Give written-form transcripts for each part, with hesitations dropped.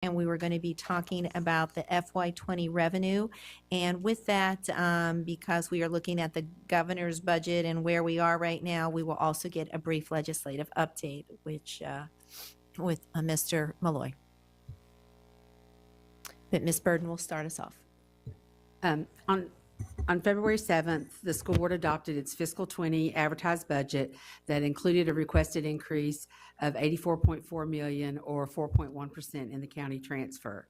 and we were going to be talking about the FY20 revenue. And with that, because we are looking at the governor's budget and where we are right now, we will also get a brief legislative update, which with Mr. Malloy. But Ms. Burden will start us off. On February 7th, the school board adopted its fiscal 20 advertised budget that included a requested increase of $84.4 million or 4.1% in the county transfer.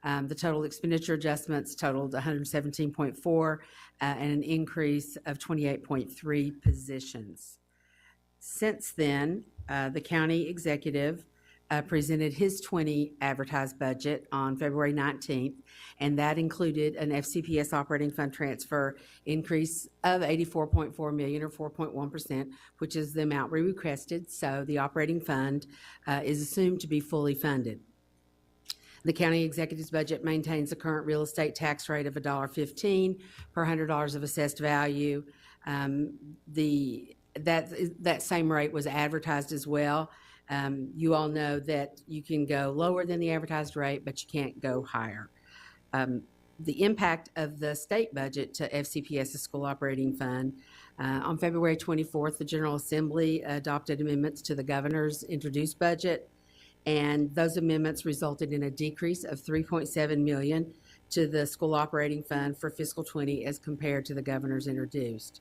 The total expenditure adjustments totaled $117.4 and an increase of 28.3 positions. Since then, the county executive presented his 20 advertised budget on February 19th, and that included an FCPS operating fund transfer increase of $84.4 million or 4.1%, which is the amount we requested. So the operating fund is assumed to be fully funded. The county executive's budget maintains the current real estate tax rate of $1.15 per $100 of assessed value. That same rate was advertised as well. You all know that you can go lower than the advertised rate, but you can't go higher. The impact of the state budget to FCPS, the school operating fund, on February 24th, the General Assembly adopted amendments to the governor's introduced budget, and those amendments resulted in a decrease of $3.7 million to the school operating fund for fiscal 20 as compared to the governor's introduced.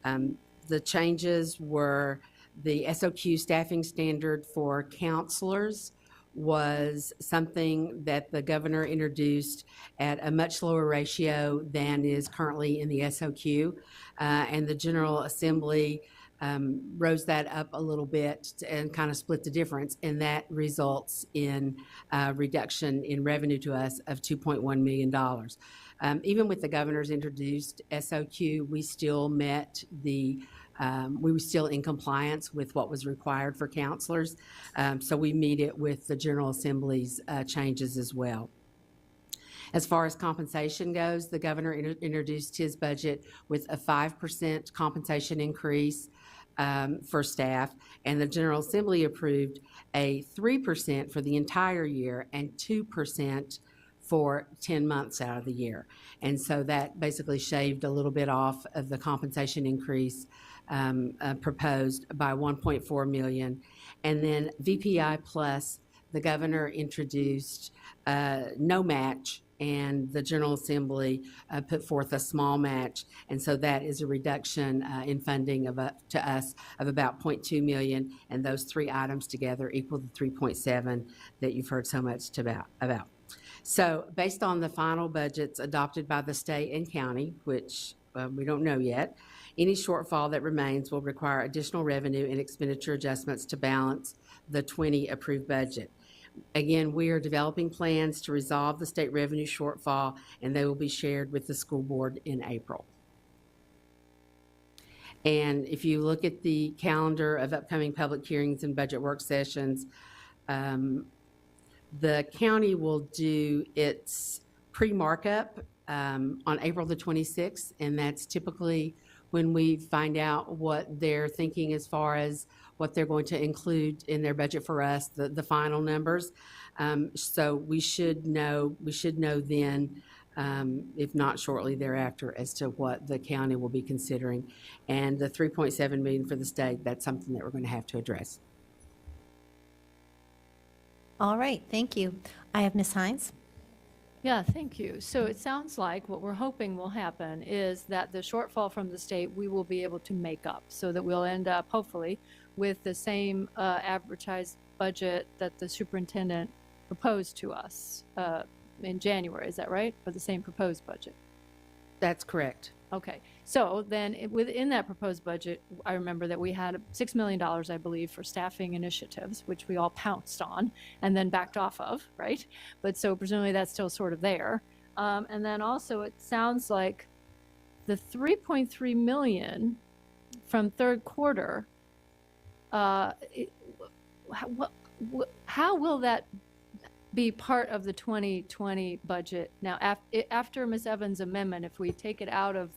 The changes were the SOQ staffing standard for counselors was something that the governor introduced at a much lower ratio than is currently in the SOQ, and the General Assembly rose that up a little bit and kind of split the difference, and that results in a reduction in revenue to us of $2.1 million. Even with the governor's introduced SOQ, we still met the we were still in compliance with what was required for counselors, so we meet it with the General Assembly's changes as well. As far as compensation goes, the governor introduced his budget with a 5% compensation increase for staff, and the General Assembly approved a 3% for the entire year and 2% for 10 months out of the year. And so that basically shaved a little bit off of the compensation increase proposed by $1.4 million. And then VPI plus, the governor introduced no match, and the General Assembly put forth a small match. And so that is a reduction in funding to us of about $0.2 million, and those three items together equal the 3.7 that you've heard so much about. So based on the final budgets adopted by the state and county, which we don't know yet, any shortfall that remains will require additional revenue and expenditure adjustments to balance the 20 approved budget. Again, we are developing plans to resolve the state revenue shortfall, and they will be shared with the school board in April. And if you look at the calendar of upcoming public hearings and budget work sessions, the county will do its pre-markup on April the 26th, and that's typically when we find out what they're thinking as far as what they're going to include in their budget for us, the final numbers. So we should know then, if not shortly thereafter, as to what the county will be considering. And the $3.7 million for the state, that's something that we're going to have to address. All right, thank you. I have Ms. Hines. Yeah, thank you. So it sounds like what we're hoping will happen is that the shortfall from the state we will be able to make up, so that we'll end up hopefully with the same advertised budget that the superintendent proposed to us in January. Is that right? Or the same proposed budget? That's correct. Okay. So then within that proposed budget, I remember that we had $6 million, I believe, for staffing initiatives, which we all pounced on and then backed off of, right? But so presumably that's still sort of there. And then also it sounds like the $3.3 million from third quarter, how will that be part of the 2020 budget? Now, after Ms. Evans' amendment, if we take it out of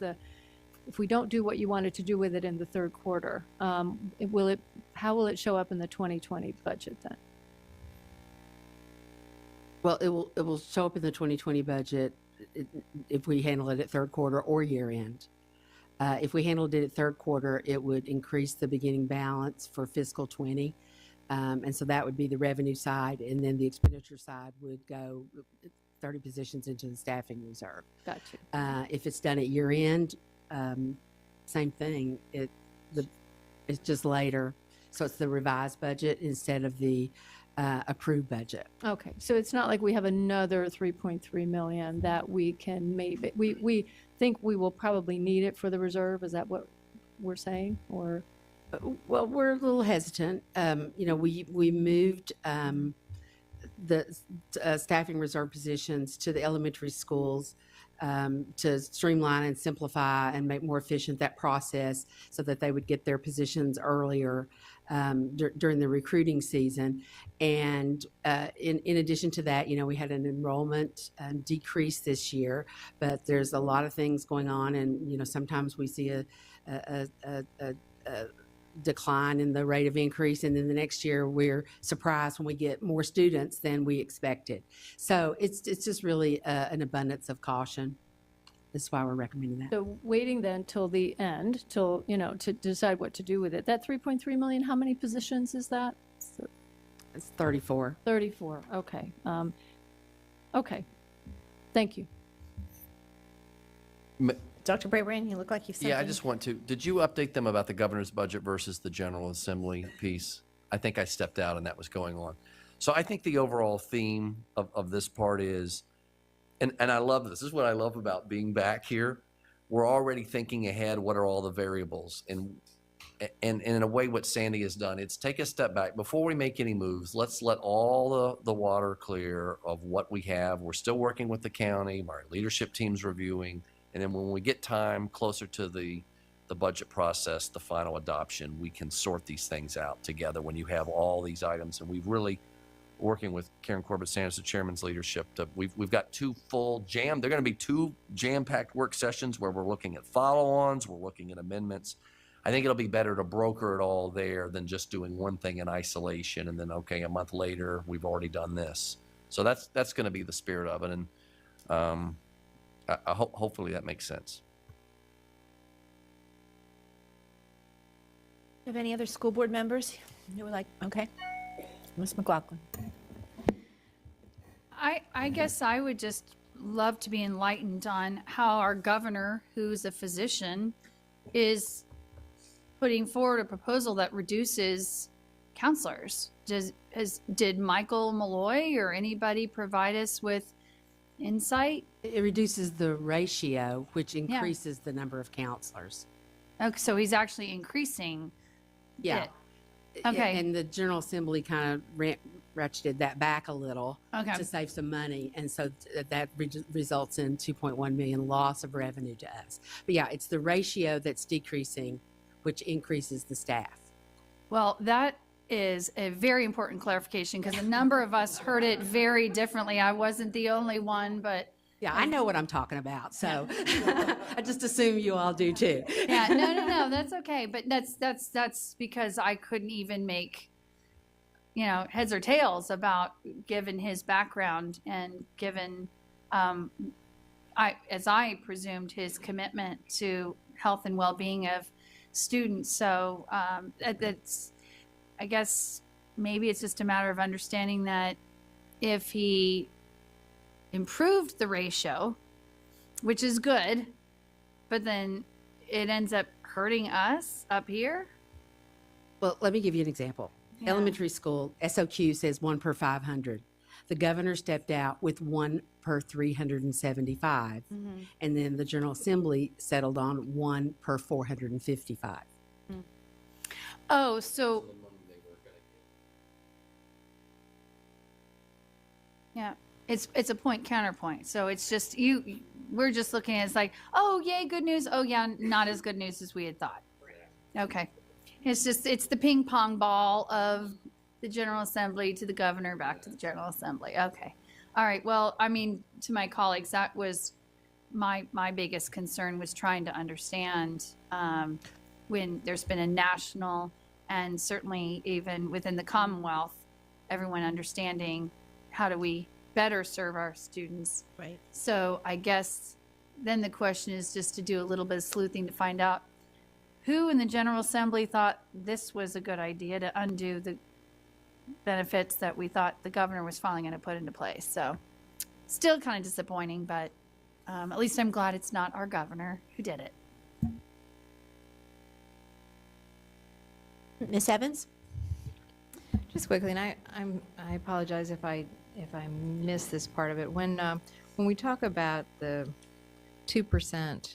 if we don't do what you wanted to do with it in the third quarter, how will it show up in the 2020 budget then? Well, it will show up in the 2020 budget if we handle it at third quarter or year end. If we handled it at third quarter, it would increase the beginning balance for fiscal 20. And so that would be the revenue side, and then the expenditure side would go 30 positions into the staffing reserve. Gotcha. If it's done at year end, same thing. It's just later. So it's the revised budget instead of the approved budget. Okay, so it's not like we have another 3.3 million that we can maybe, we think we will probably need it for the reserve. Is that what we're saying? Or Well, we're a little hesitant. We moved the staffing reserve positions to the elementary schools to streamline and simplify and make more efficient that process so that they would get their positions earlier during the recruiting season. And in addition to that, we had an enrollment decrease this year, but there's a lot of things going on, and sometimes we see a decline in the rate of increase, and then the next year we're surprised when we get more students than we expected. So it's just really an abundance of caution. That's why we're recommending that. so waiting then till the end, till, to decide what to do with it. That 3.3 million, how many positions is that? It's 34. 34, okay. Okay, thank you. Dr. Brabrand, you look like you've something. Yeah, I just want to, did you update them about the governor's budget versus the General Assembly piece? I think I stepped out and that was going on. So I think the overall theme of this part is, and I love this. This is what I love about being back here. We're already thinking ahead. What are all the variables? And in a way, what Sandy has done, it's take a step back. Before we make any moves, let's let all the water clear of what we have. We're still working with the county. Our leadership team's reviewing. And then when we get time closer to the budget process, the final adoption, we can sort these things out together when you have all these items. And we've really, working with Karen Corbett-Sanders, the chairman's leadership, we've got two full they're going to be two jam-packed work sessions where we're looking at follow-ons, we're looking at amendments. I think it'll be better to broker it all there than just doing one thing in isolation and then, okay, a month later, we've already done this. So that's going to be the spirit of it. And hopefully that makes sense. Do you have any other school board members who would like, okay. Ms. McLaughlin. I guess I would just love to be enlightened on how our governor, who's a physician, is putting forward a proposal that reduces counselors. Did Michael Malloy or anybody provide us with insight? It reduces the ratio, which increases the number of counselors. Okay, so he's actually increasing it. Okay. And the General Assembly kind of ratcheted that back a little Okay. to save some money. And so that results in 2.1 million loss of revenue to us. But yeah, it's the ratio that's decreasing, which increases the staff. Well, that is a very important clarification because a number of us heard it very differently. I wasn't the only one, but Yeah, I know what I'm talking about. So I just assume you all do too. yeah, no, that's okay. But that's because I couldn't even make, heads or tails about given his background and given, as I presumed, his commitment to health and well-being of students. So that's, I guess maybe it's just a matter of understanding that if he improved the ratio, which is good, but then it ends up hurting us up here. Well, let me give you an example. Yeah. Elementary school, SOQ says 1 per 500. The governor stepped out with 1 per 375. And then the General Assembly settled on 1 per 455. Oh, so yeah, it's a point counterpoint. So it's just we're just looking at it's like, oh yay, good news. Oh yeah, not as good news as we had thought. Okay, it's the ping pong ball of the General Assembly to the governor back to the General Assembly. Okay, all right. Well, I mean, to my colleagues, that was my biggest concern was trying to understand when there's been a national and certainly even within the Commonwealth, everyone understanding how do we better serve our students. Right. So I guess then the question is just to do a little bit of sleuthing to find out who in the General Assembly thought this was a good idea to undo the benefits that we thought the governor was finally going to put into place. So still kind of disappointing, but at least I'm glad it's not our governor who did it. Ms. Evans? Just quickly, and I apologize if I missed this part of it. When we talk about the 2%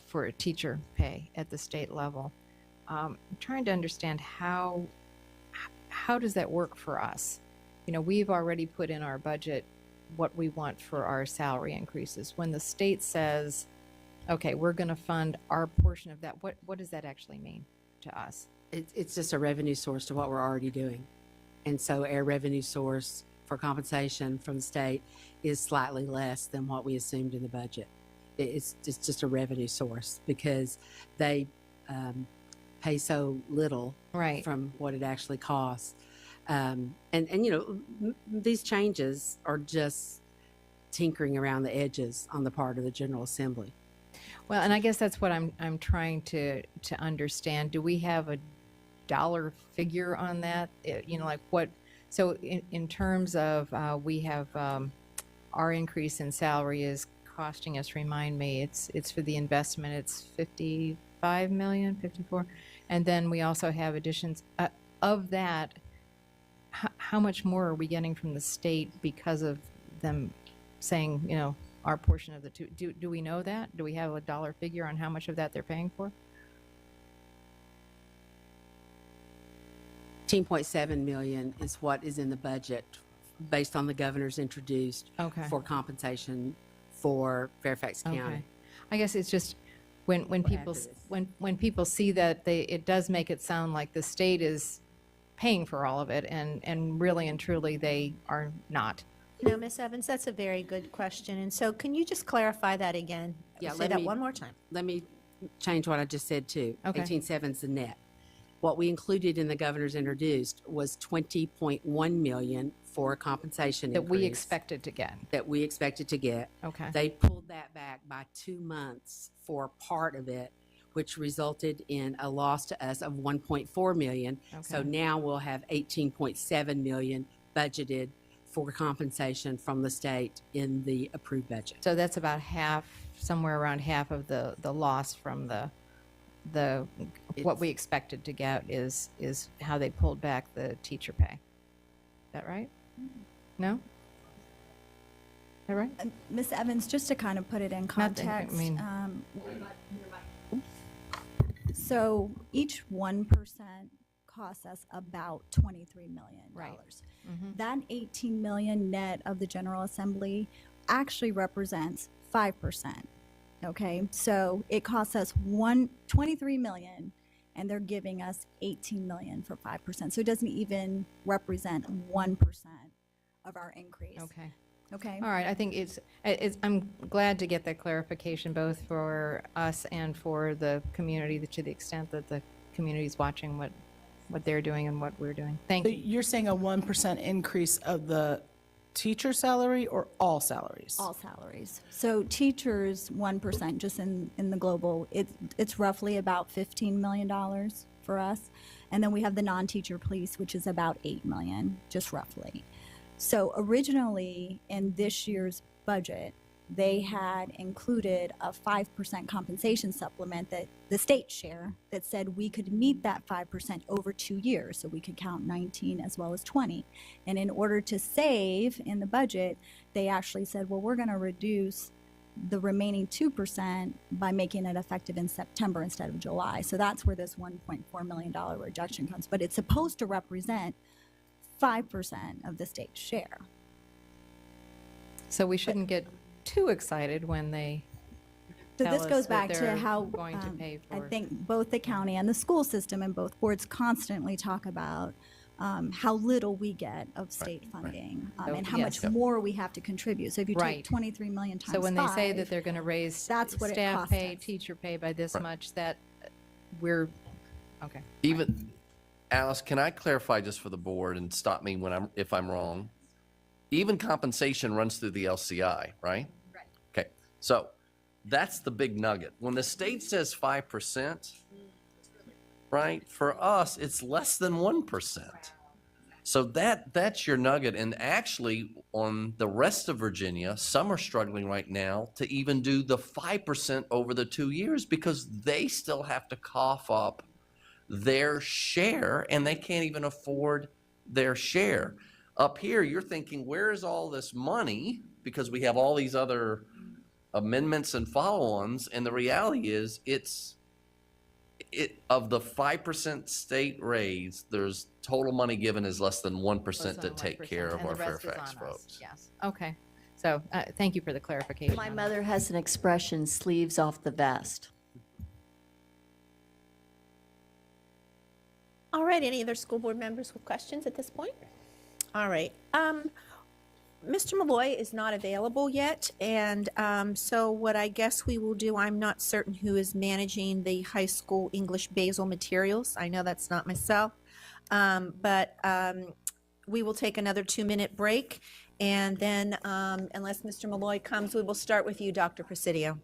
for teacher pay at the state level, I'm trying to understand how does that work for us? You know, we've already put in our budget what we want for our salary increases. When the state says, okay, we're going to fund our portion of that, what does that actually mean to us? It's just a revenue source to what we're already doing. And so our revenue source for compensation from the state is slightly less than what we assumed in the budget. It's just a revenue source because they pay so little Right. from what it actually costs. And you know, these changes are just tinkering around the edges on the part of the General Assembly. Well, and I guess that's what I'm trying to understand. Do we have a dollar figure on that? You know, like what? So in terms of we have our increase in salary is costing us. Remind me, it's for the investment. It's 55 million, 54, and then we also have additions of that. How much more are we getting from the state because of them saying, you know, our portion of the two? Do we know that? Do we have a dollar figure on how much of that they're paying for? $18.7 million is what is in the budget based on the governor's introduced Okay. for compensation for Fairfax County. Okay. I guess it's just when people after this. when people see that it does make it sound like the state is paying for all of it, and really and truly they are not. No, Ms. Evans, that's a very good question. And so can you just clarify that again? Yeah, Say let that me- one more time. Let me change what I just said too. Okay. 18.7 is the net. What we included in the governor's introduced was 20.1 million for a compensation That we increase expected to get. that we expected to get. Okay. They pulled that back by 2 months for part of it, which resulted in a loss to us of 1.4 million. So Okay. now we'll have 18.7 million budgeted for compensation from the state in the approved budget. So that's about half, somewhere around half of the loss from the what It's- we expected to get is how they pulled back the teacher pay. Is that right? No? Is that right? Ms. Evans, just to kind of put it in Not that- context, I mean- so each 1% costs us about $23 million. Right. Mhm. That 18 million net of the General Assembly actually represents 5%. Okay, so it costs us 23 million, and they're giving us 18 million for 5%. So it doesn't even represent 1% of our increase. Okay. Okay. All right, I think I'm glad to get that clarification, both for us and for the community, to the extent that the community's watching what they're doing and what we're doing. Thank So you. you're saying a 1% increase of the teacher salary or all salaries? All salaries. So teachers, 1%, just in the global, it's roughly about $15 million for us. And then we have the non-teacher police, which is about 8 million, just roughly. So originally, in this year's budget, they had included a 5% compensation supplement that the state share that said we could meet that 5% over 2 years. So we could count 19 as well as 20. And in order to save in the budget, they actually said, well, we're going to reduce the remaining 2% by making it effective in September instead of July. So that's where this $1.4 million reduction comes. But it's supposed to represent 5% of the state's share. So we shouldn't get too excited when they So tell this us goes that back to they're how going to pay I for. think both the county and the school system and both boards constantly talk about how little we get of state funding So, and how yes. much more we have to contribute. So if you Right. take 23 million times So when they say 5, that they're going to raise that's what it staff costs pay, us. teacher pay by this Right. much, that we're, okay. Even, Alice, can I clarify just for the board and stop me if I'm wrong? even compensation runs through the LCI, right? Right. Okay, so that's the big nugget. When the state says 5%, right, for us, it's less than 1%. So that's your nugget. And actually, on the rest of Virginia, some are struggling right now to even do the 5% over the 2 years because they still have to cough up their share, and they can't even afford their share. Up here, you're thinking, where is all this money? Because we have all these other amendments and follow-ons, and the reality is of the 5% state raise, there's total money given is less than 1% to take care of and our the rest is Fairfax on us. folks. Yes, okay. So thank you for the clarification. My on mother has an expression, sleeves off the vest. All right, any other school board members with questions at this point? All right. Mr. Malloy is not available yet, and so what I guess we will do, I'm not certain who is managing the high school English basal materials. I know that's not myself, but we will take another 2-minute break, and then unless Mr. Malloy comes, we will start with you, Dr. Presidio.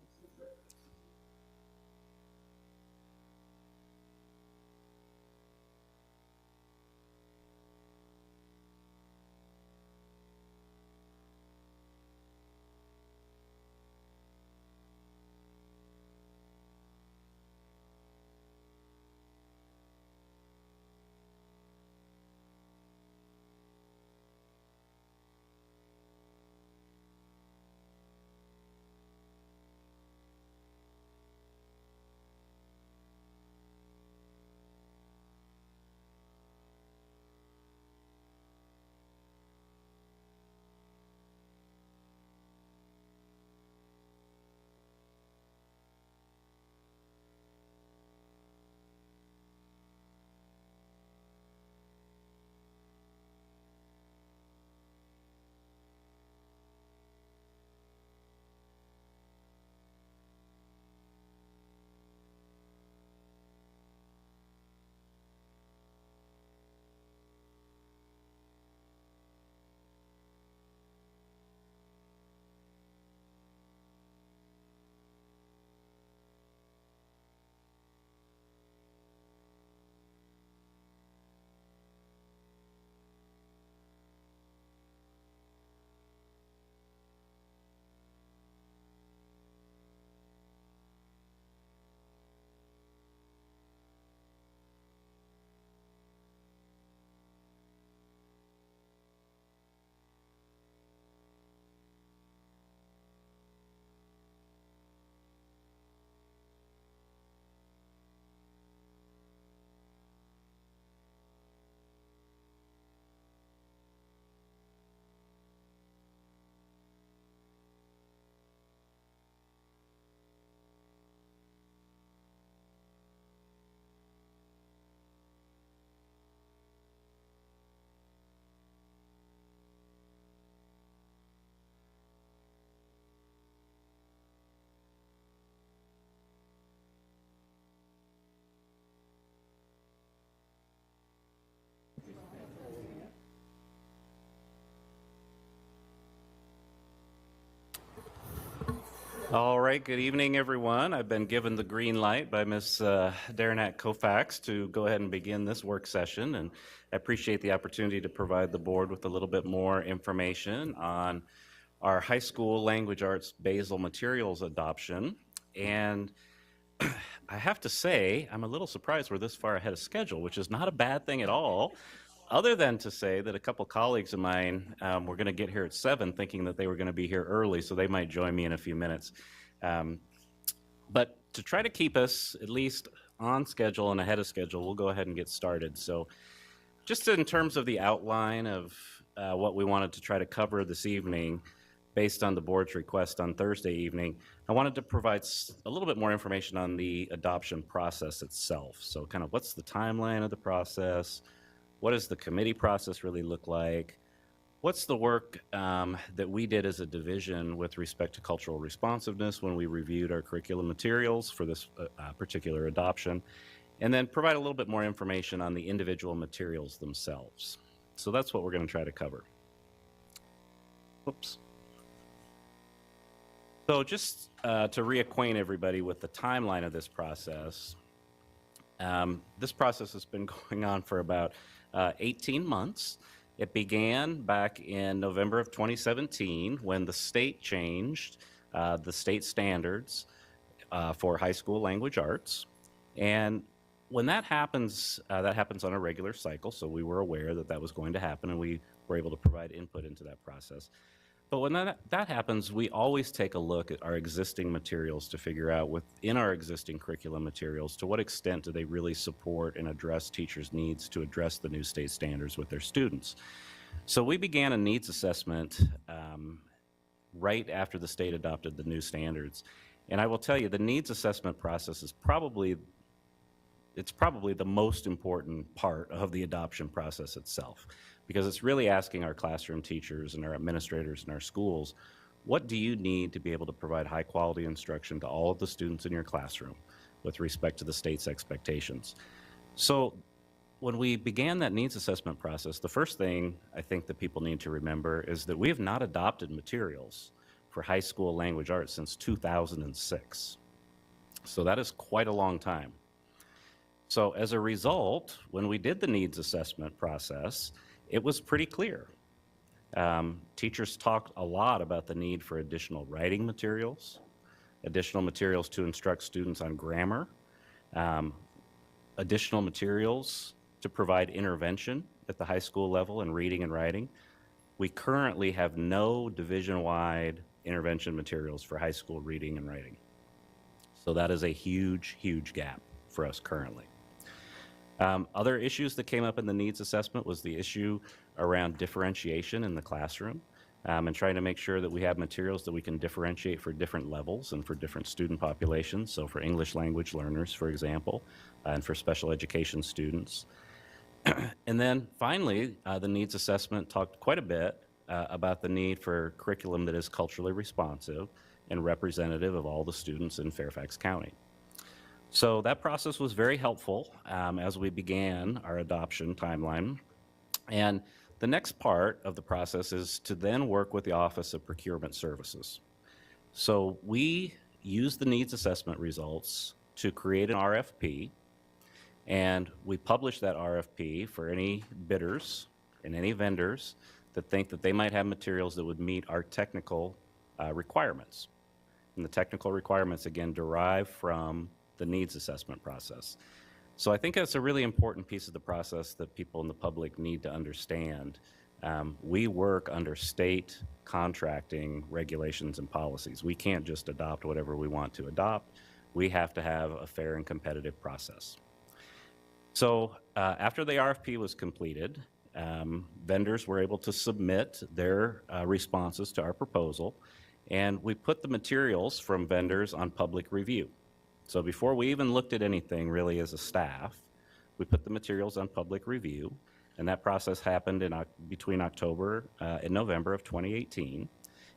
All right, good evening, everyone. I've been given the green light by Ms. Darrenat Kofax to go ahead and begin this work session, and I appreciate the opportunity to provide the board with a little bit more information on our high school language arts basal materials adoption. And I have to say, I'm a little surprised we're this far ahead of schedule, which is not a bad thing at all, other than to say that a couple colleagues of mine were going to get here at 7 thinking that they were going to be here early, so they might join me in a few minutes. But to try to keep us at least on schedule and ahead of schedule, we'll go ahead and get started. So just in terms of the outline of what we wanted to try to cover this evening, based on the board's request on Thursday evening, I wanted to provide a little bit more information on the adoption process itself. So kind of what's the timeline of the process? What does the committee process really look like? What's the work that we did as a division with respect to cultural responsiveness when we reviewed our curriculum materials for this particular adoption? And then provide a little bit more information on the individual materials themselves. So that's what we're going to try to cover. Whoops. So just to reacquaint everybody with the timeline of this process has been going on for about 18 months. It began back in November of 2017 when the state changed the state standards for high school language arts. And when that happens on a regular cycle, so we were aware that that was going to happen, and we were able to provide input into that process. But when that happens, we always take a look at our existing materials to figure out within our existing curriculum materials, to what extent do they really support and address teachers' needs to address the new state standards with their students. So we began a needs assessment right after the state adopted the new standards. And I will tell you, the needs assessment process is probably the most important part of the adoption process itself, because it's really asking our classroom teachers and our administrators in our schools, what do you need to be able to provide high quality instruction to all of the students in your classroom with respect to the state's expectations? So when we began that needs assessment process, the first thing I think that people need to remember is that we have not adopted materials for high school language arts since 2006. So that is quite a long time. So as a result, when we did the needs assessment process, it was pretty clear. Teachers talked a lot about the need for additional writing materials, additional materials to instruct students on grammar, additional materials to provide intervention at the high school level in reading and writing. We currently have no division-wide intervention materials for high school reading and writing. So that is a huge, huge gap for us currently. Other issues that came up in the needs assessment was the issue around differentiation in the classroom, and trying to make sure that we have materials that we can differentiate for different levels and for different student populations. So for English language learners, for example, and for special education students. And then finally, the needs assessment talked quite a bit about the need for curriculum that is culturally responsive and representative of all the students in Fairfax County. So that process was very helpful as we began our adoption timeline. And the next part of the process is to then work with the Office of Procurement Services. So we use the needs assessment results to create an RFP, and we publish that RFP for any bidders and any vendors that think that they might have materials that would meet our technical requirements. And the technical requirements, again, derive from the needs assessment process. So I think that's a really important piece of the process that people in the public need to understand. We work under state contracting regulations and policies. We can't just adopt whatever we want to adopt. We have to have a fair and competitive process. So after the RFP was completed, vendors were able to submit their responses to our proposal, and we put the materials from vendors on public review. So before we even looked at anything really as a staff, we put the materials on public review, and that process happened between October and November of 2018.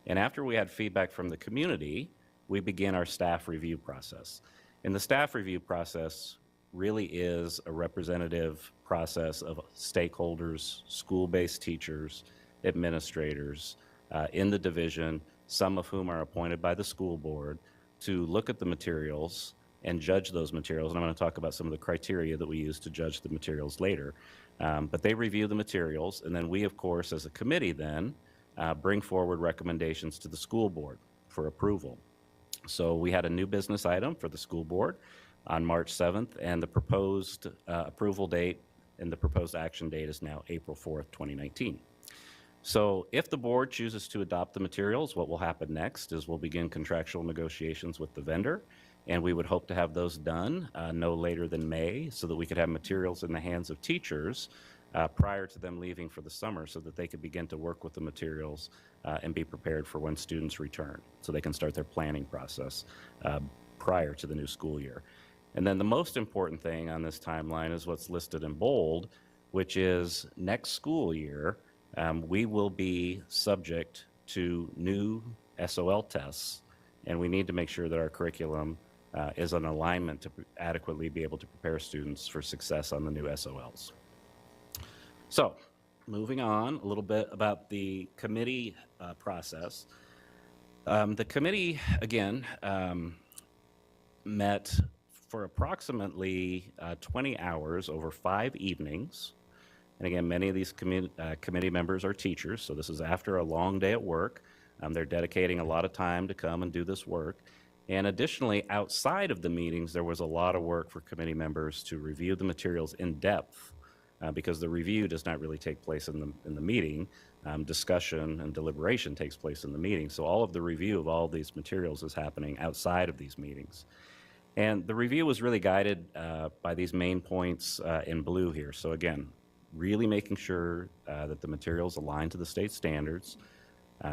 And after we had feedback from the community, we began our staff review process. And the staff review process really is a representative process of stakeholders, school-based teachers, administrators in the division, some of whom are appointed by the school board, to look at the materials and judge those materials. And I'm going to talk about some of the criteria that we use to judge the materials later. But they review the materials, and then we, of course, as a committee then, bring forward recommendations to the school board for approval. So we had a new business item for the school board on March 7th, and the proposed approval date and the proposed action date is now April 4th, 2019. So if the board chooses to adopt the materials, what will happen next is we'll begin contractual negotiations with the vendor, and we would hope to have those done no later than May, so that we could have materials in the hands of teachers prior to them leaving for the summer, so that they could begin to work with the materials and be prepared for when students return, so they can start their planning process prior to the new school year. And then the most important thing on this timeline is what's listed in bold, which is next school year, we will be subject to new SOL tests, and we need to make sure that our curriculum is in alignment to adequately be able to prepare students for success on the new SOLs. So moving on, a little bit about the committee process. The committee, again, met for approximately 20 hours over 5 evenings. And again, many of these committee members are teachers, so this is after a long day at work. They're dedicating a lot of time to come and do this work. And additionally, outside of the meetings, there was a lot of work for committee members to review the materials in depth, because the review does not really take place in the meeting. Discussion and deliberation takes place in the meeting. So all of the review of all of these materials is happening outside of these meetings. And the review was really guided by these main points in blue here. So again, really making sure that the materials align to the state standards,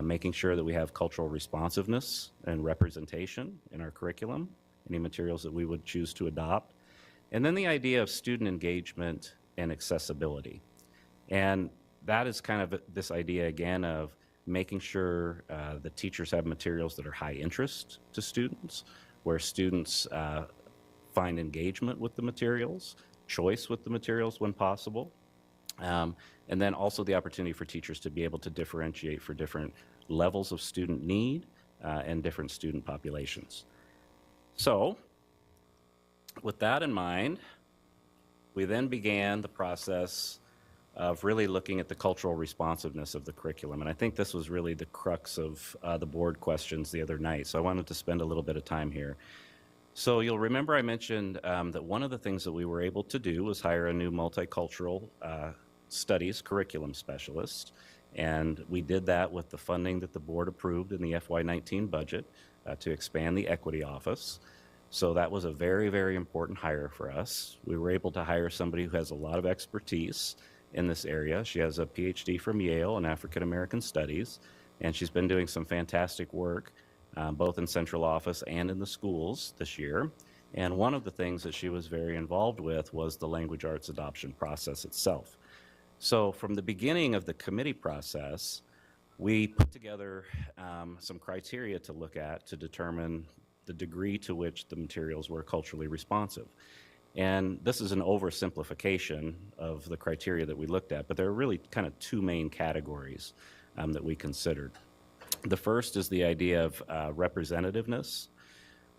making sure that we have cultural responsiveness and representation in our curriculum, any materials that we would choose to adopt, and then the idea of student engagement and accessibility. And that is kind of this idea, again, of making sure that teachers have materials that are high interest to students, where students find engagement with the materials, choice with the materials when possible, and then also the opportunity for teachers to be able to differentiate for different levels of student need and different student populations. So, with that in mind, we then began the process of really looking at the cultural responsiveness of the curriculum. And I think this was really the crux of the board questions the other night. So I wanted to spend a little bit of time here. So you'll remember I mentioned that one of the things that we were able to do was hire a new multicultural studies curriculum specialist. And we did that with the funding that the board approved in the FY19 budget to expand the equity office. So that was a very, very important hire for us. We were able to hire somebody who has a lot of expertise in this area. She has a PhD from Yale in African American Studies, and she's been doing some fantastic work both in central office and in the schools this year. And one of the things that she was very involved with was the language arts adoption process itself. So from the beginning of the committee process, we put together some criteria to look at to determine the degree to which the materials were culturally responsive. And this is an oversimplification of the criteria that we looked at, but there are really kind of 2 main categories that we considered. The first is the idea of representativeness.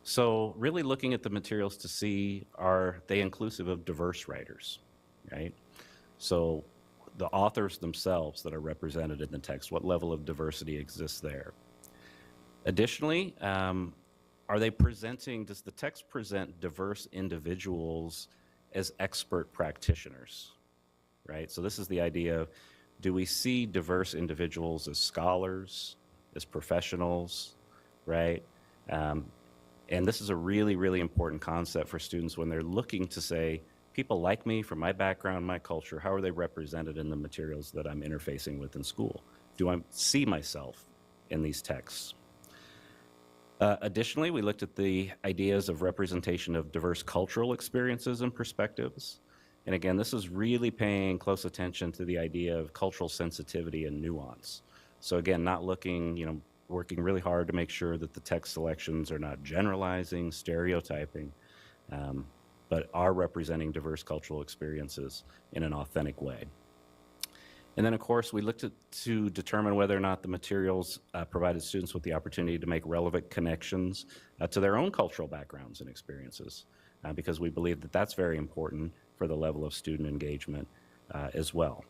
So really looking at the materials to see, are they inclusive of diverse writers, right? So the authors themselves that are represented in the text, what level of diversity exists there? Additionally, are they presenting, does the text present diverse individuals as expert practitioners, right? So this is the idea of, do we see diverse individuals as scholars, as professionals, right? And this is a really, really important concept for students when they're looking to say, people like me from my background, my culture, how are they represented in the materials that I'm interfacing with in school? Do I see myself in these texts? Additionally, we looked at the ideas of representation of diverse cultural experiences and perspectives. And again, this is really paying close attention to the idea of cultural sensitivity and nuance. So again, not looking, working really hard to make sure that the text selections are not generalizing, stereotyping, but are representing diverse cultural experiences in an authentic way. And then, of course, we looked at to determine whether or not the materials provided students with the opportunity to make relevant connections to their own cultural backgrounds and experiences, because we believe that that's very important for the level of student engagement as well.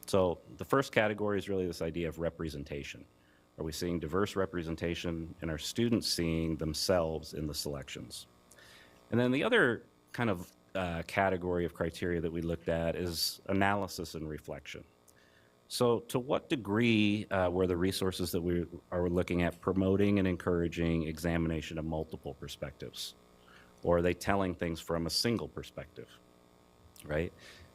So the first category is really this idea of representation. Are we seeing diverse representation, and are students seeing themselves in the selections? And then the other kind of category of criteria that we looked at is analysis and reflection. So to what degree were the resources that we are looking at promoting and encouraging examination of multiple perspectives? Or are they telling things from a single perspective, right?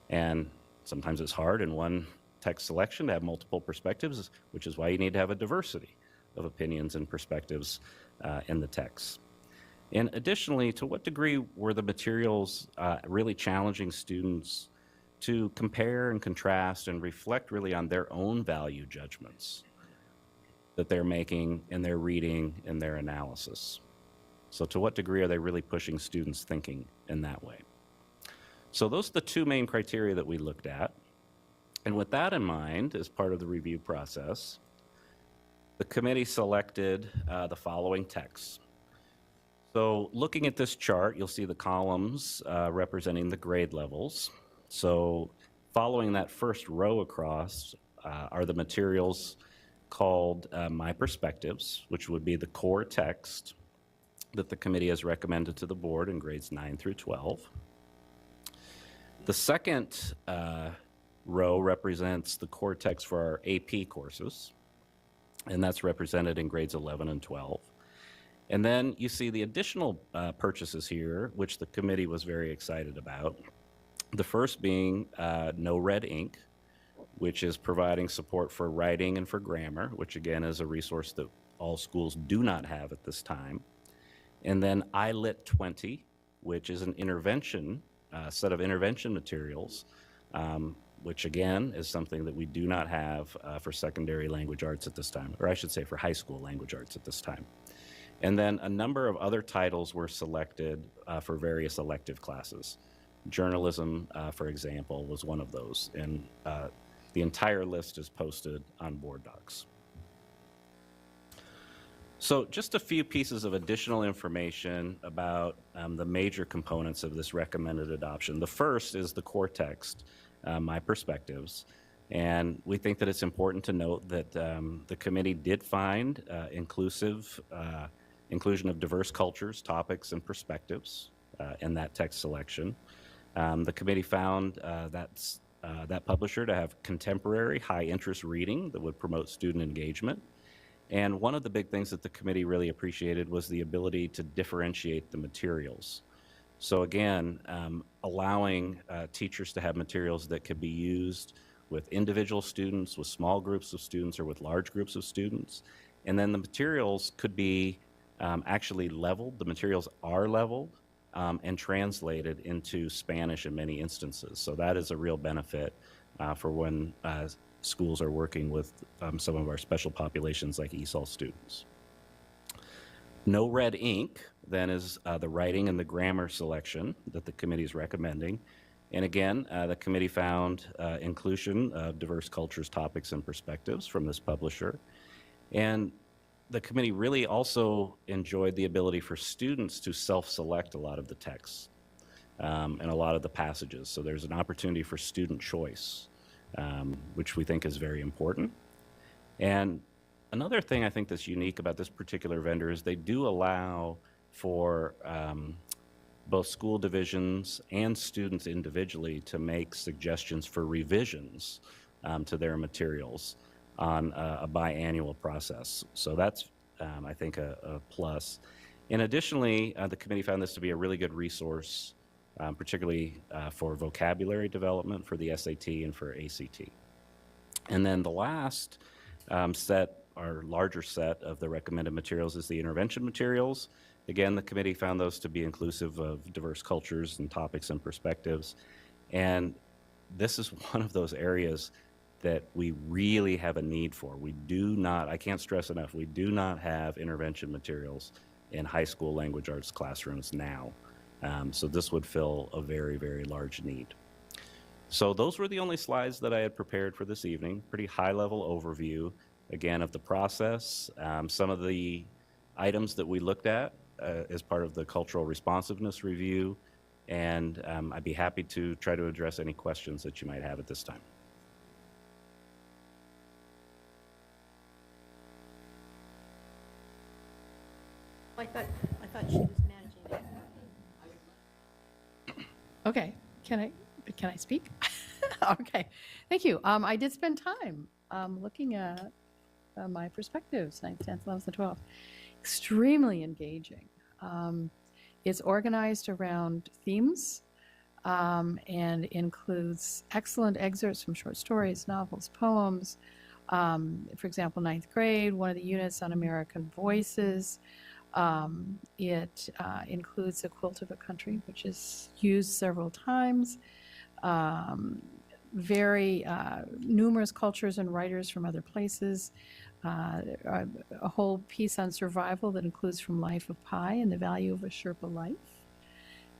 And sometimes it's hard in one text selection to have multiple perspectives, which is why you need to have a diversity of opinions and perspectives in the text. And additionally, to what degree were the materials really challenging students to compare and contrast and reflect really on their own value judgments that they're making in their reading and their analysis? So to what degree are they really pushing students' thinking in that way? So those are the 2 main criteria that we looked at. And with that in mind, as part of the review process, the committee selected the following texts. So looking at this chart, you'll see the columns representing the grade levels. So following that first row across are the materials called My Perspectives, which would be the core text that the committee has recommended to the board in grades 9 through 12. The second row represents the core text for our AP courses, and that's represented in grades 11 and 12. And then you see the additional purchases here, which the committee was very excited about. The first being No Red Ink, which is providing support for writing and for grammar, which again is a resource that all schools do not have at this time. And then iLit 20, which is an intervention, set of intervention materials, which again is something that we do not have for secondary language arts at this time, or I should say for high school language arts at this time. And then a number of other titles were selected for various elective classes. Journalism, for example, was one of those, and the entire list is posted on board docs. So just a few pieces of additional information about the major components of this recommended adoption. The first is the core text, My Perspectives. And we think that it's important to note that the committee did find inclusion of diverse cultures, topics, and perspectives in that text selection. The committee found that publisher to have contemporary, high-interest reading that would promote student engagement. And one of the big things that the committee really appreciated was the ability to differentiate the materials. So again, allowing teachers to have materials that could be used with individual students, with small groups of students, or with large groups of students. And then the materials could be actually leveled. The materials are leveled and translated into Spanish in many instances. So that is a real benefit for when schools are working with some of our special populations like ESOL students. No Red Ink then is the writing and the grammar selection that the committee is recommending. And again, the committee found inclusion of diverse cultures, topics, and perspectives from this publisher. And the committee really also enjoyed the ability for students to self-select a lot of the texts and a lot of the passages. So there's an opportunity for student choice, which we think is very important. And another thing I think that's unique about this particular vendor is they do allow for both school divisions and students individually to make suggestions for revisions to their materials on a biannual process. So that's, I think, a plus. And additionally, the committee found this to be a really good resource, particularly for vocabulary development for the SAT and for ACT. And then the last set, our larger set of the recommended materials is the intervention materials. Again, the committee found those to be inclusive of diverse cultures and topics and perspectives. And this is one of those areas that we really have a need for. We do not, I can't stress enough, we do not have intervention materials in high school language arts classrooms now. So this would fill a very, very large need. So those were the only slides that I had prepared for this evening. Pretty high-level overview, again, of the process, some of the items that we looked at as part of the cultural responsiveness review, and I'd be happy to try to address any questions that you might have at this time. I thought she was managing it. Okay, can I speak? Okay, thank you. I did spend time looking at My Perspectives, 9th, 10th, 11th, and 12th. Extremely engaging. It's organized around themes and includes excellent excerpts from short stories, novels, poems. For example, 9th grade, one of the units on American Voices. It includes A Quilt of a Country, which is used several times. Very numerous cultures and writers from other places. A whole piece on survival that includes From Life of Pi and the Value of a Sherpa Life.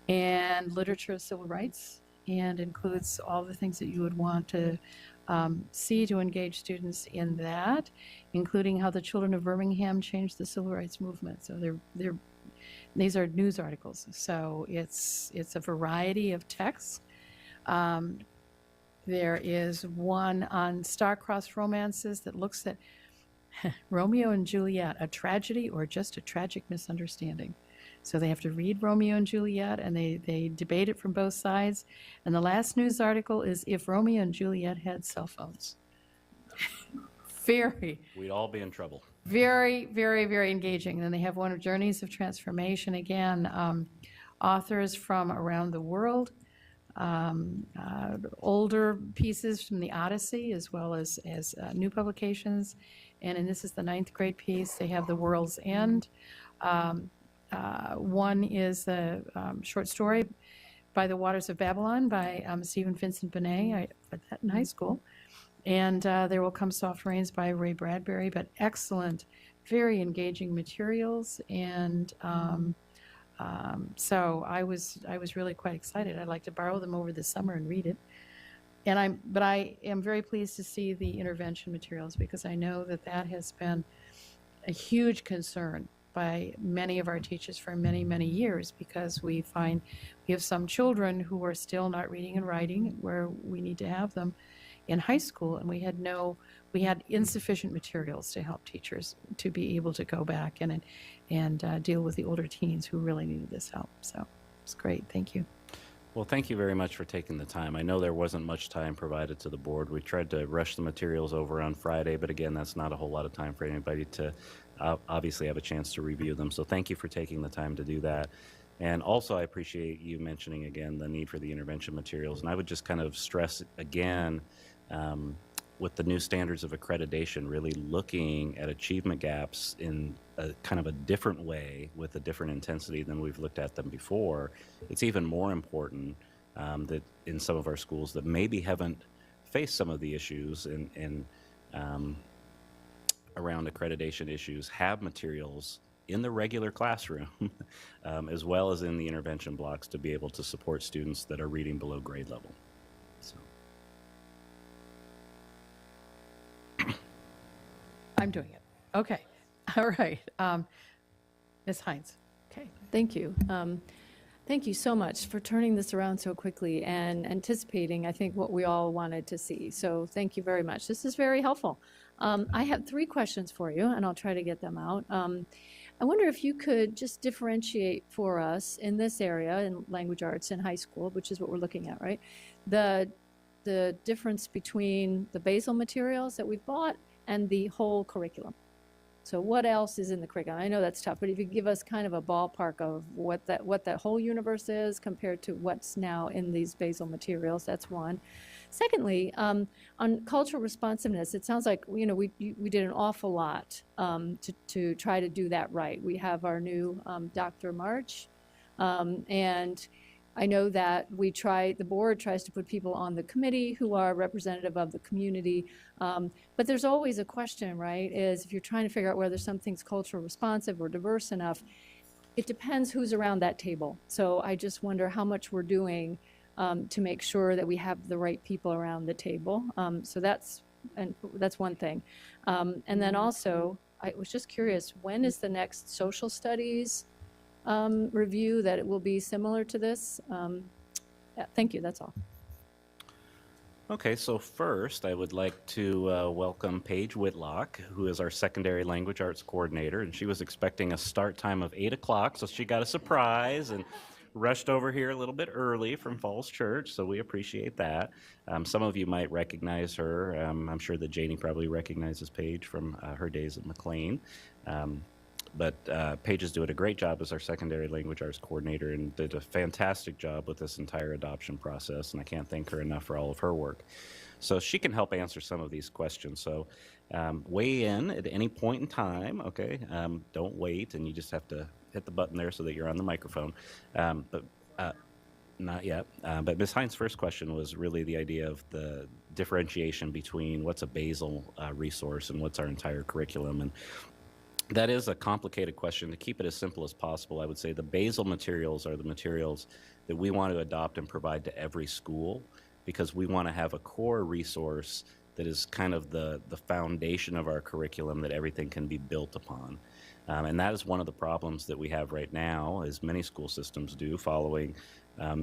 And literature of civil rights, and includes all the things that you would want to C, to engage students in that, including how the children of Birmingham changed the civil rights movement. So these are news articles. So it's a variety of texts. There is one on star-crossed romances that looks at Romeo and Juliet, a tragedy or just a tragic misunderstanding. So they have to read Romeo and Juliet, and they debate it from both sides. And the last news article is if Romeo and Juliet had cell phones. We'd all be in trouble. Very, very, very engaging. And then they have one of Journeys of Transformation. Again, authors from around the world, older pieces from the Odyssey, as well as new publications. And this is the 9th grade piece. They have The World's End. One is a short story, By the Waters of Babylon, by Stephen Vincent Benet. I read that in high school. And There Will Come Soft Rains by Ray Bradbury, but excellent, very engaging materials. And so I was really quite excited. I'd like to borrow them over the summer and read it. But I am very pleased to see the intervention materials, because I know that has been a huge concern by many of our teachers for many, many years, because we find we have some children who are still not reading and writing where we need to have them in high school, and we had insufficient materials to help teachers to be able to go back and deal with the older teens who really needed this help. So it's great. Thank you. Well, thank you very much for taking the time. I know there wasn't much time provided to the board. We tried to rush the materials over on Friday, but again, that's not a whole lot of time for anybody to obviously have a chance to review them. So thank you for taking the time to do that. And also, I appreciate you mentioning again the need for the intervention materials. And I would just kind of stress again, with the new standards of accreditation, really looking at achievement gaps in a kind of a different way with a different intensity than we've looked at them before. It's even more important that in some of our schools that maybe haven't faced some of the issues in around accreditation issues have materials in the regular classroom as well as in the intervention blocks to be able to support students that are reading below grade level. So. I'm doing it. Okay. All right. Ms. Hines. Okay. Thank you. Thank you so much for turning this around so quickly and anticipating, I think, what we all wanted to see. So thank you very much. This is very helpful. I have 3 questions for you, and I'll try to get them out. I wonder if you could just differentiate for us in this area, in language arts in high school, which is what we're looking at, right? The difference between the basal materials that we've bought and the whole curriculum. So what else is in the curriculum? I know that's tough, but if you give us kind of a ballpark of what that whole universe is compared to what's now in these basal materials, that's one. Secondly, on cultural responsiveness, it sounds like we did an awful lot to try to do that right. We have our new Dr. March, and I know that the board tries to put people on the committee who are representative of the community, but there's always a question, right, is if you're trying to figure out whether something's cultural responsive or diverse enough, it depends who's around that table. So I just wonder how much we're doing to make sure that we have the right people around the table. So that's one thing. And then also, I was just curious, when is the next social studies review that it will be similar to this? Yeah, thank you, that's all. Okay, so first I would like to welcome Paige Whitlock, who is our secondary language arts coordinator, and she was expecting a start time of 8 o'clock, so she got a surprise and rushed over here a little bit early from Falls Church, so we appreciate that. Some of you might recognize her. I'm sure that Janie probably recognizes Paige from her days at McLean. But Paige is doing a great job as our secondary language arts coordinator and did a fantastic job with this entire adoption process, and I can't thank her enough for all of her work. So she can help answer some of these questions. So weigh in at any point in time, okay? Don't wait, and you just have to hit the button there so that you're on the microphone. But not yet. But Ms. Hines' first question was really the idea of the differentiation between what's a basal resource and what's our entire curriculum. And that is a complicated question. To keep it as simple as possible, I would say the basal materials are the materials that we want to adopt and provide to every school, because we want to have a core resource that is kind of the foundation of our curriculum that everything can be built upon. And that is one of the problems that we have right now, as many school systems do, following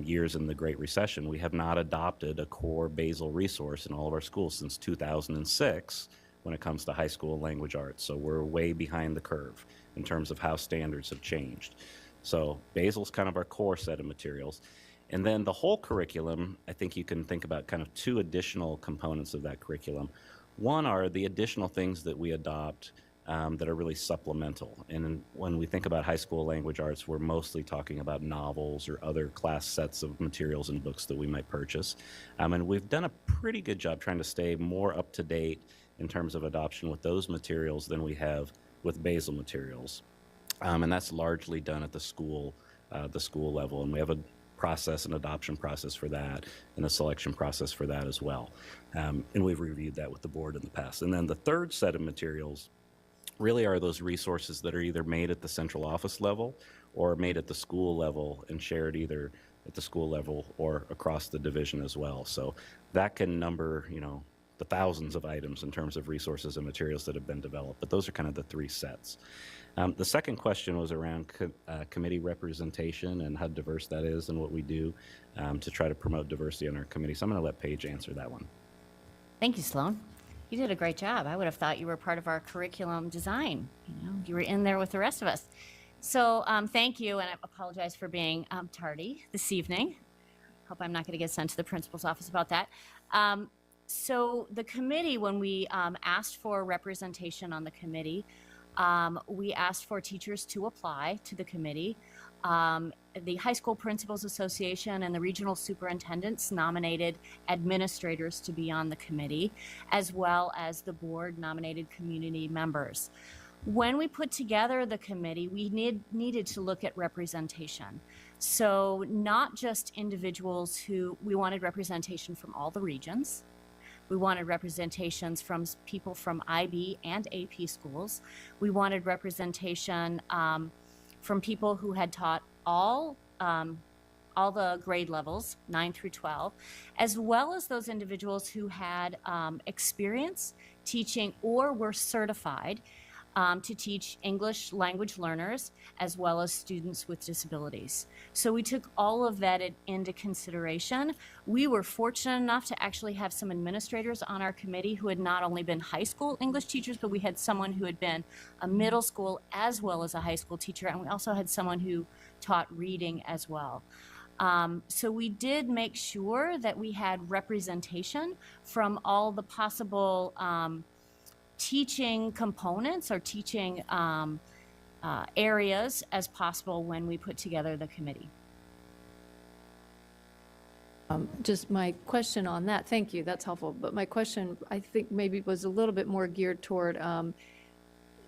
years in the Great Recession. We have not adopted a core basal resource in all of our schools since 2006 when it comes to high school language arts. So we're way behind the curve in terms of how standards have changed. So basal's kind of our core set of materials. And then the whole curriculum, I think you can think about kind of two additional components of that curriculum. One are the additional things that we adopt that are really supplemental. And when we think about high school language arts, we're mostly talking about novels or other class sets of materials and books that we might purchase. And we've done a pretty good job trying to stay more up to date in terms of adoption with those materials than we have with basal materials. And that's largely done at the school level. And we have a process, an adoption process for that, and a selection process for that as well. And we've reviewed that with the board in the past. And then the third set of materials really are those resources that are either made at the central office level or made at the school level and shared either at the school level or across the division as well. So that can number, the thousands of items in terms of resources and materials that have been developed, but those are kind of the three sets. The second question was around committee representation and how diverse that is and what we do to try to promote diversity on our committee. So I'm going to let Paige answer that one. Thank you, Sloan. You did a great job. I would have thought you were part of our curriculum design. You were in there with the rest of us. So thank you, and I apologize for being tardy this evening. Hope I'm not going to get sent to the principal's office about that. So the committee, when we asked for representation on the committee, we asked for teachers to apply to the committee. The High School Principals Association and the regional superintendents nominated administrators to be on the committee, as well as the board nominated community members. When we put together the committee, we needed to look at representation. So not just individuals we wanted representation from all the regions. We wanted representations from people from IB and AP schools. We wanted representation from people who had taught all the grade levels, 9 through 12, as well as those individuals who had experience teaching or were certified to teach English language learners as well as students with disabilities. So we took all of that into consideration. We were fortunate enough to actually have some administrators on our committee who had not only been high school English teachers, but we had someone who had been a middle school as well as a high school teacher, and we also had someone who taught reading as well. So we did make sure that we had representation from all the possible teaching components or teaching areas as possible when we put together the committee. Just my question on that, thank you, that's helpful. But my question, I think maybe was a little bit more geared toward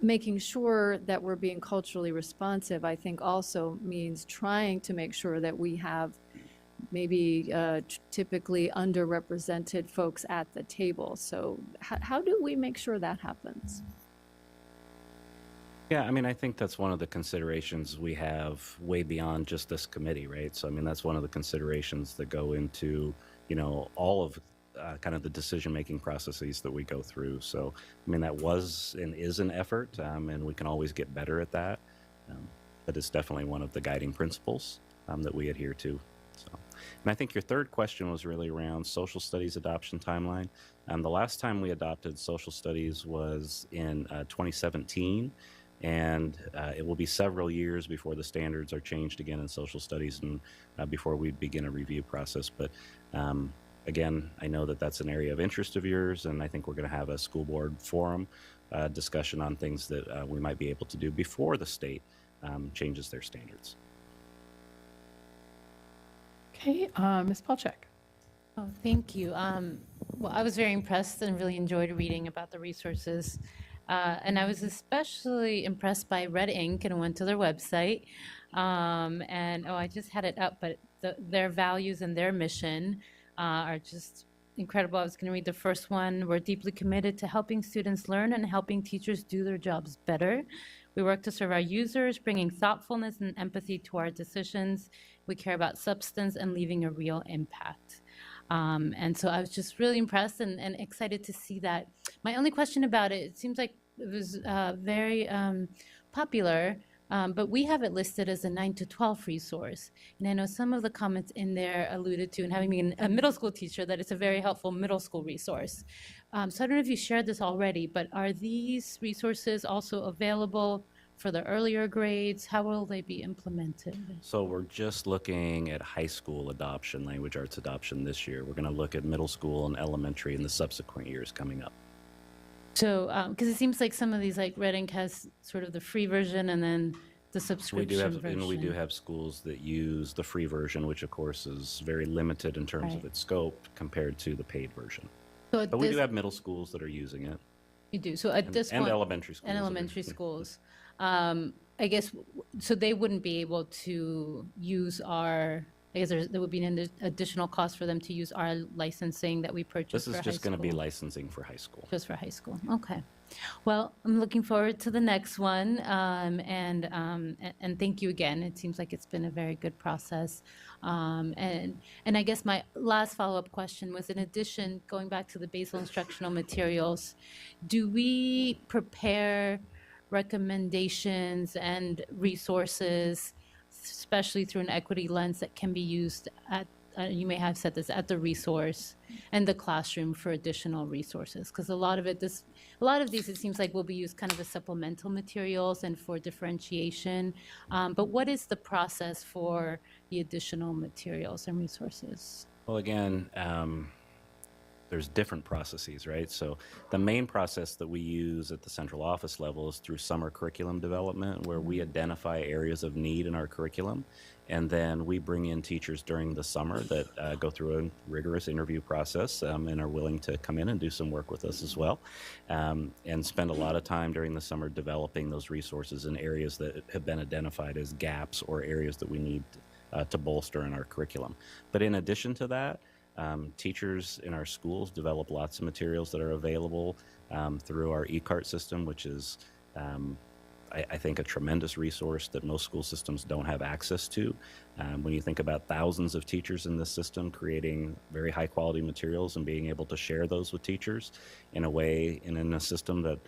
making sure that we're being culturally responsive. I think also means trying to make sure that we have maybe typically underrepresented folks at the table. So how do we make sure that happens? Yeah, I mean, I think that's one of the considerations we have way beyond just this committee, right? So, I mean, that's one of the considerations that go into, all of kind of the decision-making processes that we go through. So, I mean, that was and is an effort, and we can always get better at that. But it's definitely one of the guiding principles that we adhere to. So, and I think your third question was really around social studies adoption timeline. The last time we adopted social studies was in 2017. And it will be several years before the standards are changed again in social studies and before we begin a review process. But again, I know that that's an area of interest of yours, and I think we're going to have a school board forum discussion on things that we might be able to do before the state changes their standards. Okay, Ms. Palchak. Oh, thank you. Well, I was very impressed and really enjoyed reading about the resources. And I was especially impressed by Red Ink and went to their website. I just had it up, but their values and their mission are just incredible. I was going to read the first one. We're deeply committed to helping students learn and helping teachers do their jobs better. We work to serve our users, bringing thoughtfulness and empathy to our decisions. We care about substance and leaving a real impact. And so I was just really impressed and excited to see that. My only question about it, it seems like it was very popular, but we have it listed as a 9 to 12 resource. And I know some of the comments in there alluded to, and having been a middle school teacher, that it's a very helpful middle school resource. So I don't know if you shared this already, but are these resources also available for the earlier grades? How will they be implemented? So we're just looking at high school adoption, language arts adoption this year. We're going to look at middle school and elementary in the subsequent years coming up. So, because it seems like some of these, like Red Ink has sort of the free version and then the subscription version. And we do have schools that use the free version, which of course is very limited in terms of its scope compared to the paid version. So but we do have middle schools that are using it. You do. So at this and point, elementary schools. And elementary schools. I guess, so they wouldn't be able to use our, I guess there would be an additional cost for them to use our licensing that we purchased This for is high just going to be school. licensing for high school. Just for high school. Okay. Well, I'm looking forward to the next one. And thank you again. It seems like it's been a very good process. And I guess my last follow-up question was, in addition, going back to the basal instructional materials, do we prepare recommendations and resources, especially through an equity lens, that can be used at, you may have said this, at the resource and the classroom for additional resources? Because a lot of these, it seems like, will be used kind of as supplemental materials and for differentiation. But what is the process for the additional materials and resources? Well, again, there's different processes, right? So the main process that we use at the central office level is through summer curriculum development, where we identify areas of need in our curriculum, and then we bring in teachers during the summer that go through a rigorous interview process and are willing to come in and do some work with us as well, and spend a lot of time during the summer developing those resources in areas that have been identified as gaps or areas that we need to bolster in our curriculum. But in addition to that, teachers in our schools develop lots of materials that are available through our eCart system, which is, I think, a tremendous resource that most school systems don't have access to. When you think about thousands of teachers in this system creating very high quality materials and being able to share those with teachers in a way and in a system that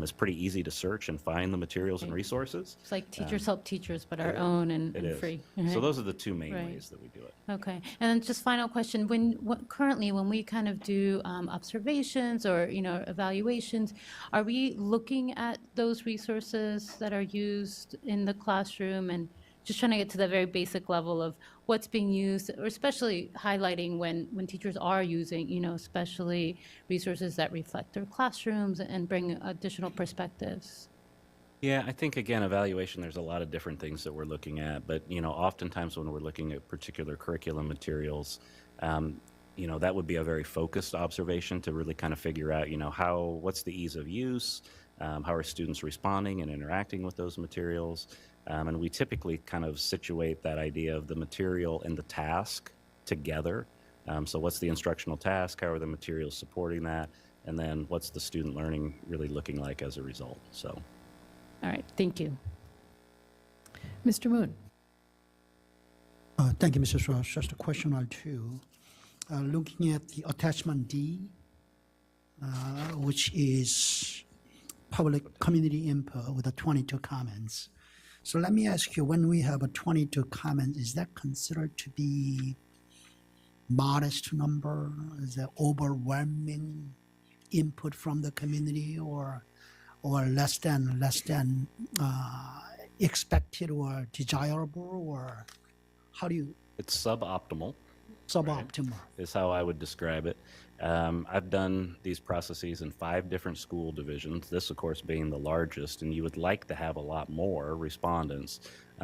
is pretty easy to search and find the materials and resources. It's like teachers help teachers, but our own and free. So those are the two main Right. ways that we do it. Okay, and then just final question: currently, when we kind of do observations or evaluations, are we looking at those resources that are used in the classroom and just trying to get to the very basic level of what's being used, or especially highlighting when teachers are using, especially resources that reflect their classrooms and bring additional perspectives? Yeah, I think, again, evaluation, there's a lot of different things that we're looking at, but, oftentimes when we're looking at particular curriculum materials, that would be a very focused observation to really kind of figure out, what's the ease of use, how are students responding and interacting with those materials. And we typically kind of situate that idea of the material and the task together. So what's the instructional task? How are the materials supporting that? And then what's the student learning really looking like as a result? So. All right, thank you. Mr. Moon. Thank you, Mrs. Ross. Just a question or two. Looking at the attachment D, which is public community input with the 22 comments. So let me ask you, when we have a 22 comments, is that considered to be modest number? Is that overwhelming input from the community, or less than expected or desirable, or how do you? It's suboptimal. Suboptimal. Is how I would describe it. I've done these processes in 5 different school divisions, this of course being the largest, and you would like to have a lot more respondents,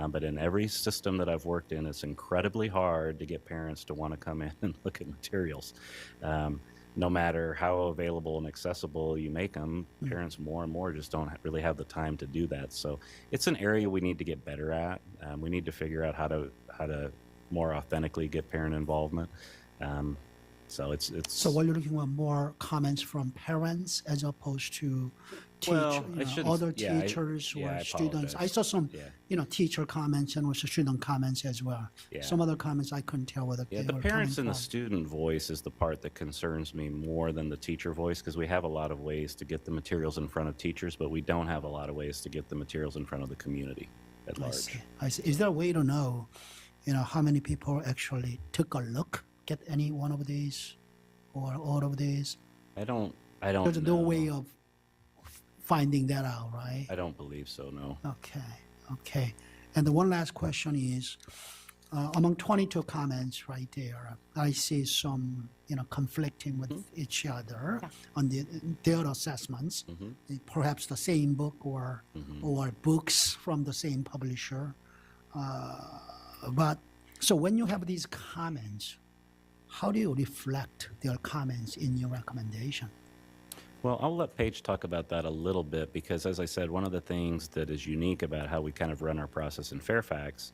but in every system that I've worked in, it's incredibly hard to get parents to want to come in and look at materials. No matter how available and accessible you make them, parents more and more just don't really have the time to do that. So it's an area we need to get better at. We need to figure out how to more authentically get parent involvement. So it's So what you're looking for more comments from parents as opposed to Well, I shouldn't- other yeah, I- teachers yeah, or I students. I apologize. saw some, Yeah. teacher comments and also student comments as well. Yeah. Some other comments I couldn't tell whether Yeah, they the were parents coming and the from. student voice is the part that concerns me more than the teacher voice, because we have a lot of ways to get the materials in front of teachers, but we don't have a lot of ways to get the materials in front of the community at I large. see. I see. Is there a way to know, how many people actually took a look at any one of these or all of these? I don't There's know. no way of finding that out, right? I don't believe so, no. Okay. And the one last question is, among 22 comments right there, I see some, conflicting with each other on their assessments. Perhaps the same book or books from the same publisher. But so when you have these comments, how do you reflect their comments in your recommendation? Well, I'll let Paige talk about that a little bit because, as I said, one of the things that is unique about how we kind of run our process in Fairfax,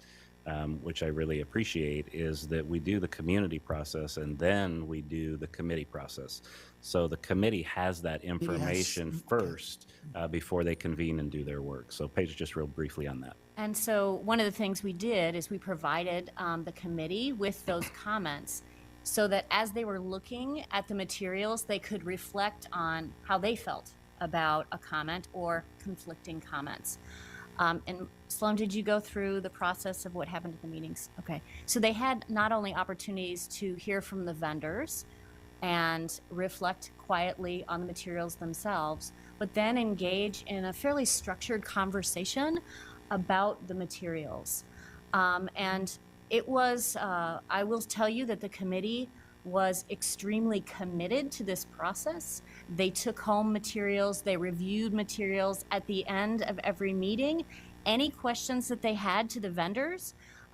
which I really appreciate, is that we do the community process and then we do the committee process. So the committee has that information first before they convene and do their work. So Paige, just real briefly on that. And so one of the things we did is we provided the committee with those comments so that as they were looking at the materials, they could reflect on how they felt about a comment or conflicting comments. And Sloan, did you go through the process of what happened at the meetings? Okay. So they had not only opportunities to hear from the vendors and reflect quietly on the materials themselves, but then engage in a fairly structured conversation about the materials. And it was, I will tell you that the committee was extremely committed to this process. They took home materials, they reviewed materials at the end of every meeting. Any questions that they had to the vendors,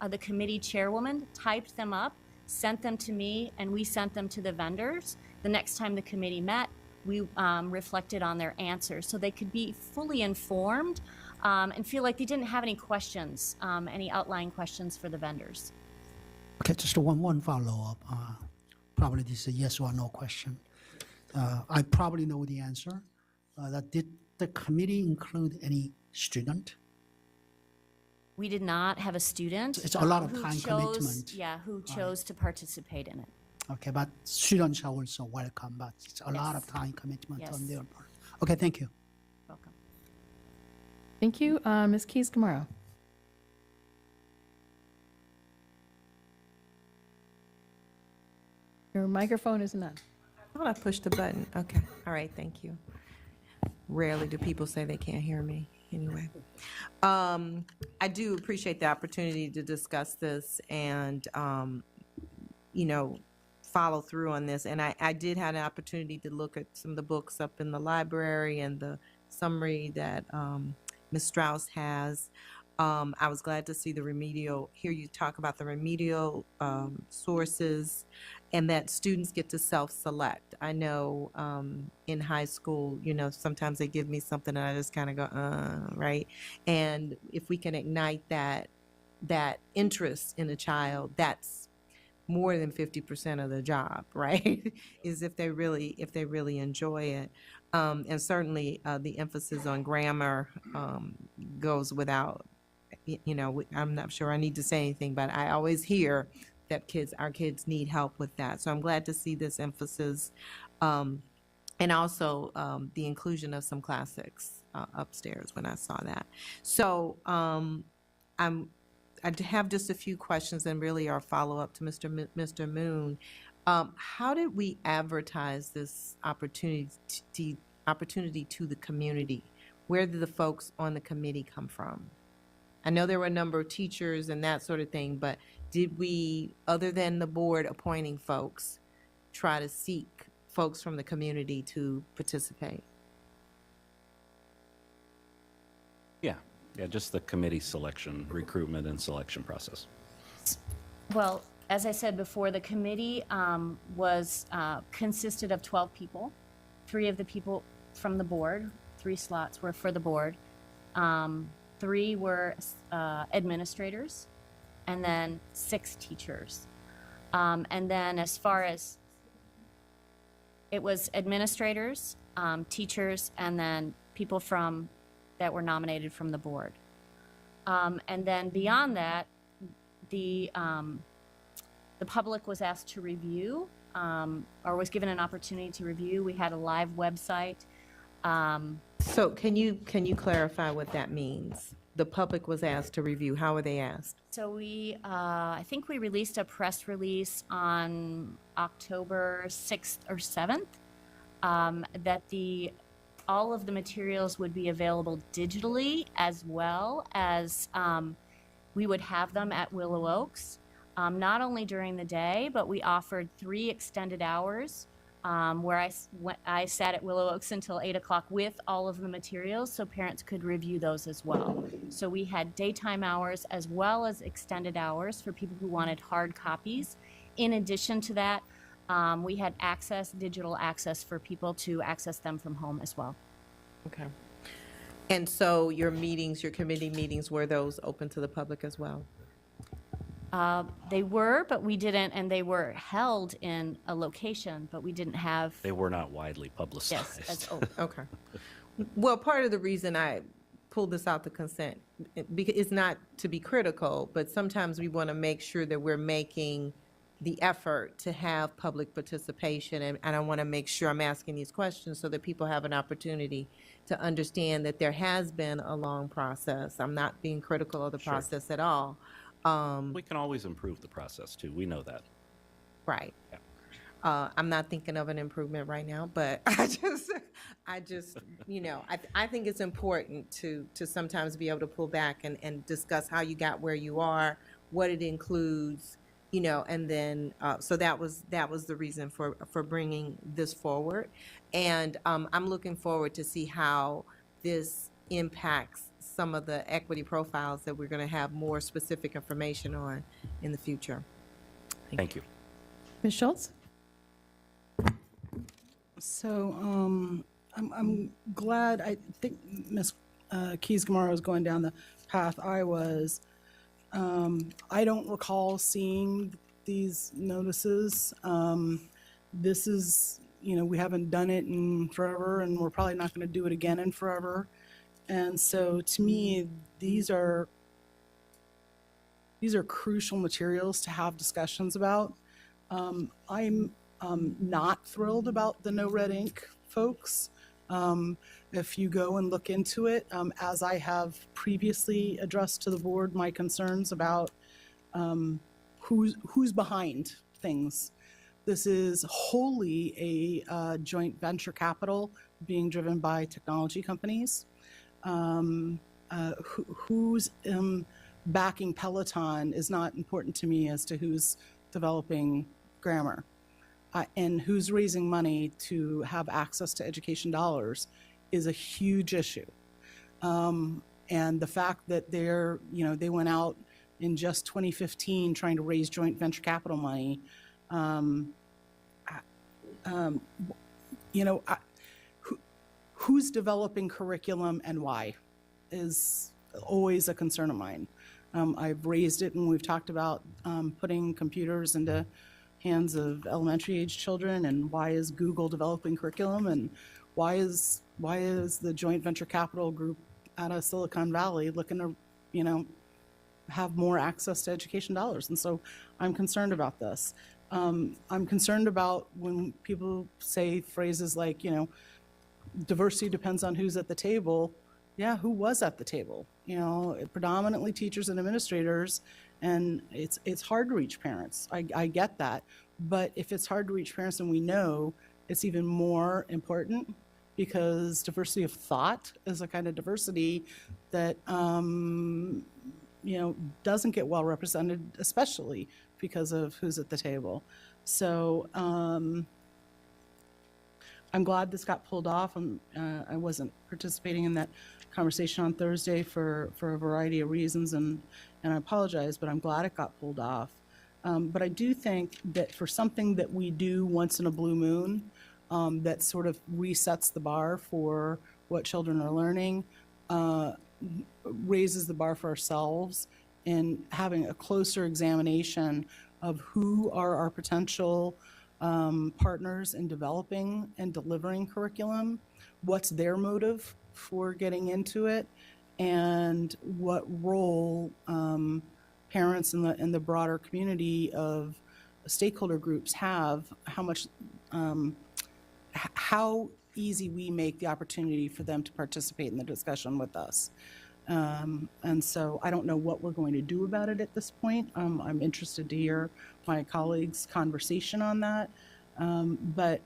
the committee chairwoman typed them up, sent them to me, and we sent them to the vendors. The next time the committee met, we reflected on their answers so they could be fully informed and feel like they didn't have any questions, any outlying questions for the vendors. Okay, just one follow-up. Probably this is a yes or no question. I probably know the answer. Did the committee include any student? We did not have a student. It's a lot of who time chose, commitment. Yeah, who chose to participate in it. Okay, but students are also welcome, but it's a lot of time commitment on Yes. their part. Okay, thank you. Welcome. Thank you. Ms. Keys-Gamarra. Your microphone isn't on. I thought I pushed the button. Okay. All right. Thank you. Rarely do people say they can't hear me. Anyway, I do appreciate the opportunity to discuss this and, follow through on this. And I did have an opportunity to look at some of the books up in the library and the summary that Ms. Strauss has. I was glad to see hear you talk about the remedial sources and that students get to self-select. I know in high school, sometimes they give me something and I just kind of go, right? And if we can ignite that interest in a child, that's more than 50% of the job, right? Is if they really enjoy it. And certainly the emphasis on grammar goes without, I'm not sure I need to say anything, but I always hear that our kids need help with that. So I'm glad to see this emphasis and also the inclusion of some classics upstairs when I saw that. So I have just a few questions and really our follow-up to Mr. Moon. How did we advertise this opportunity to the community? Where did the folks on the committee come from? I know there were a number of teachers and that sort of thing, but did we, other than the board appointing folks, try to seek folks from the community to participate? Yeah, just the committee selection, recruitment and selection process. Well, as I said before, the committee consisted of 12 people. 3 of the people from the board, 3 slots were for the board. 3 were administrators, and then 6 teachers. And then as far as it was administrators, teachers, and then people that were nominated from the board. And then beyond that, the public was asked to review, or was given an opportunity to review. We had a live website. So can you clarify what that means? The public was asked to review. How were they asked? So I think we released a press release on October 6th or 7th, that all of the materials would be available digitally, as well as we would have them at Willow Oaks, not only during the day, but we offered 3 extended hours where I sat at Willow Oaks until 8 o'clock with all of the materials, so parents could review those as well. So we had daytime hours as well as extended hours for people who wanted hard copies. In addition to that, we had digital access for people to access them from home as well. Okay. And so your committee meetings, were those open to the public as well? They were, but we didn't, and they were held in a location, but we didn't have. They were not widely publicized. Yes, as open. Okay. Well, part of the reason I pulled this out the consent, because it's not to be critical, but sometimes we want to make sure that we're making the effort to have public participation, and I want to make sure I'm asking these questions so that people have an opportunity to understand that there has been a long process. I'm not being critical of the process at all. We can always improve the process too. We know that. Right. Yeah. I'm not thinking of an improvement right now, but I just, I think it's important to sometimes be able to pull back and discuss how you got where you are, what it includes, and then, so that was the reason for bringing this forward. And I'm looking forward to see how this impacts some of the equity profiles that we're going to have more specific information on in the future. Thank you. Ms. Schultz? So I'm glad. I think Ms. Keys-Gamarra was going down the path I was. I don't recall seeing these notices. This is, we haven't done it in forever, and we're probably not going to do it again in forever. And so to me, these are crucial materials to have discussions about. I'm not thrilled about the no red ink folks. If you go and look into it, as I have previously addressed to the board my concerns about who's behind things. This is wholly a joint venture capital being driven by technology companies. Who's backing Peloton is not important to me as to who's developing grammar. And who's raising money to have access to education dollars is a huge issue. And the fact that they went out in just 2015 trying to raise joint venture capital money, who's developing curriculum and why is always a concern of mine. I've raised it when we've talked about putting computers into hands of elementary age children, and why is Google developing curriculum, and why is the joint venture capital group out of Silicon Valley looking to have more access to education dollars. And so I'm concerned about this. I'm concerned about when people say phrases like, diversity depends on who's at the table. Yeah, who was at the table? Predominantly teachers and administrators, and it's hard to reach parents. I get that. But if it's hard to reach parents, and we know, it's even more important, because diversity of thought is a kind of diversity that doesn't get well represented, especially because of who's at the table. So I'm glad this got pulled off. I wasn't participating in that conversation on Thursday for a variety of reasons, and I apologize, but I'm glad it got pulled off. But I do think that for something that we do once in a blue moon, that sort of resets the bar for what children are learning, raises the bar for ourselves, and having a closer examination of who are our potential partners in developing and delivering curriculum, what's their motive for getting into it, and what role parents in the broader community of stakeholder groups have, how easy we make the opportunity for them to participate in the discussion with us. And so I don't know what we're going to do about it at this point. I'm interested to hear my colleagues' conversation on that. But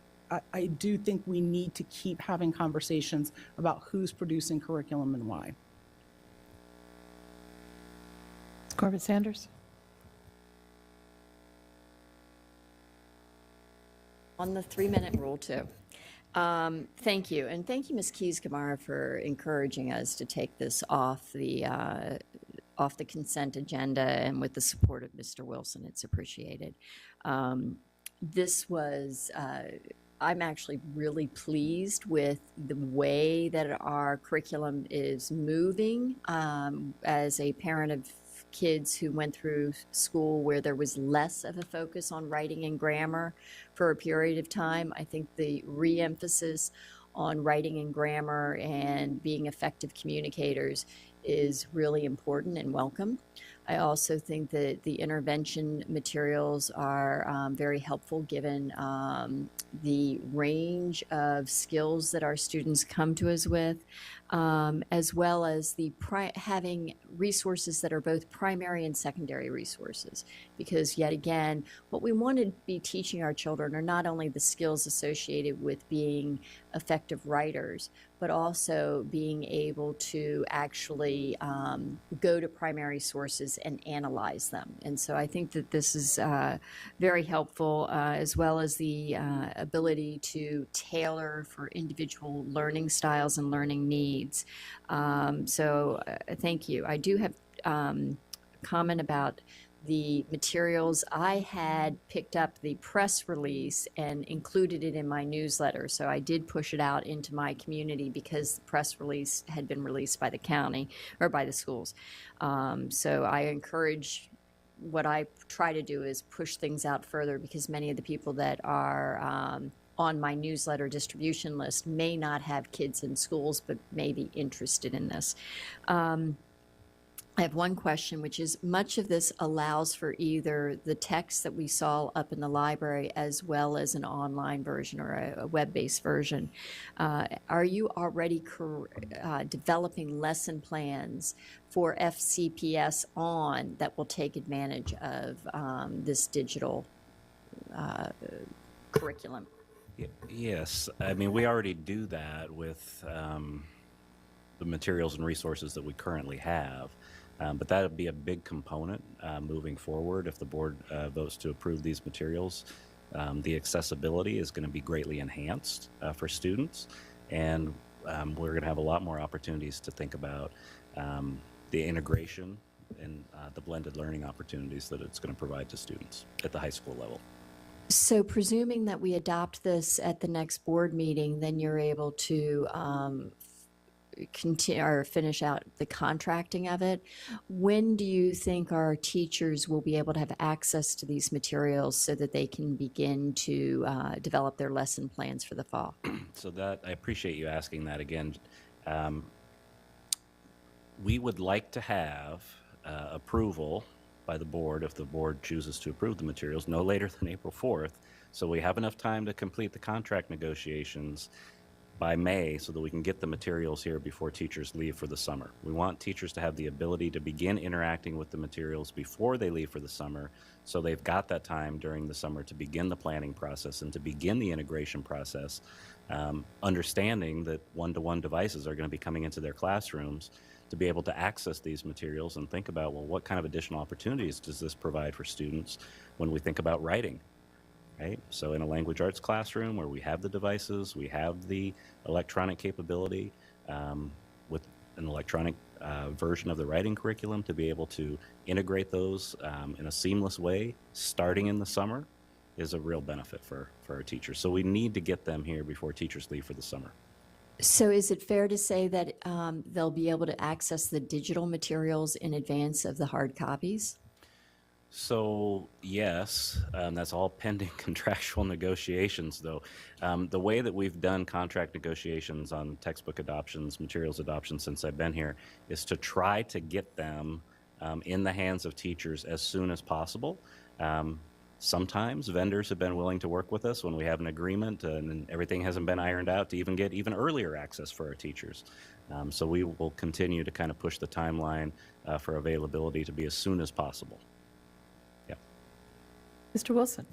I do think we need to keep having conversations about who's producing curriculum and why. Corbett Sanders. On the 3-minute rule, too. Thank you. And thank you, Ms. Keys-Gamarra, for encouraging us to take this off the consent agenda, and with the support of Mr. Wilson. It's appreciated. This was, I'm actually really pleased with the way that our curriculum is moving. As a parent of kids who went through school where there was less of a focus on writing and grammar for a period of time, I think the re-emphasis on writing and grammar and being effective communicators is really important and welcome. I also think that the intervention materials are very helpful given the range of skills that our students come to us with, as well as the having resources that are both primary and secondary resources. Because yet again, what we want to be teaching our children are not only the skills associated with being effective writers, but also being able to actually go to primary sources and analyze them. And so I think that this is very helpful, as well as the ability to tailor for individual learning styles and learning needs. So thank you. I do have comment about the materials. I had picked up the press release and included it in my newsletter, so I did push it out into my community because the press release had been released by the county or by the schools. So I encourage, what I try to do is push things out further, because many of the people that are on my newsletter distribution list may not have kids in schools but may be interested in this. I have one question, which is, much of this allows for either the text that we saw up in the library as well as an online version or a web-based version. Are you already developing lesson plans for FCPS on that will take advantage of this digital curriculum? Yes. I mean, we already do that with the materials and resources that we currently have. But that would be a big component moving forward if the board votes to approve these materials. The accessibility is going to be greatly enhanced for students, and we're going to have a lot more opportunities to think about the integration and the blended learning opportunities that it's going to provide to students at the high school level. So presuming that we adopt this at the next board meeting, then you're able to continue or finish out the contracting of it. When do you think our teachers will be able to have access to these materials so that they can begin to develop their lesson plans for the fall? So that, I appreciate you asking that again. We would like to have approval by the board, if the board chooses to approve the materials, no later than April 4th. So we have enough time to complete the contract negotiations by May so that we can get the materials here before teachers leave for the summer. We want teachers to have the ability to begin interacting with the materials before they leave for the summer, so they've got that time during the summer to begin the planning process and to begin the integration process, understanding that one-to-one devices are going to be coming into their classrooms, to be able to access these materials and think about, well, what kind of additional opportunities does this provide for students when we think about writing? Right? So in a language arts classroom where we have the devices, we have the electronic capability with an electronic version of the writing curriculum, to be able to integrate those in a seamless way starting in the summer is a real benefit for our teachers. So we need to get them here before teachers leave for the summer. So is it fair to say that they'll be able to access the digital materials in advance of the hard copies? So yes, that's all pending contractual negotiations, though. The way that we've done contract negotiations on textbook adoptions, materials adoptions since I've been here, is to try to get them in the hands of teachers as soon as possible. Sometimes vendors have been willing to work with us when we have an agreement and everything hasn't been ironed out to even get even earlier access for our teachers. So we will continue to kind of push the timeline for availability to be as soon as possible. Mr. Wilson.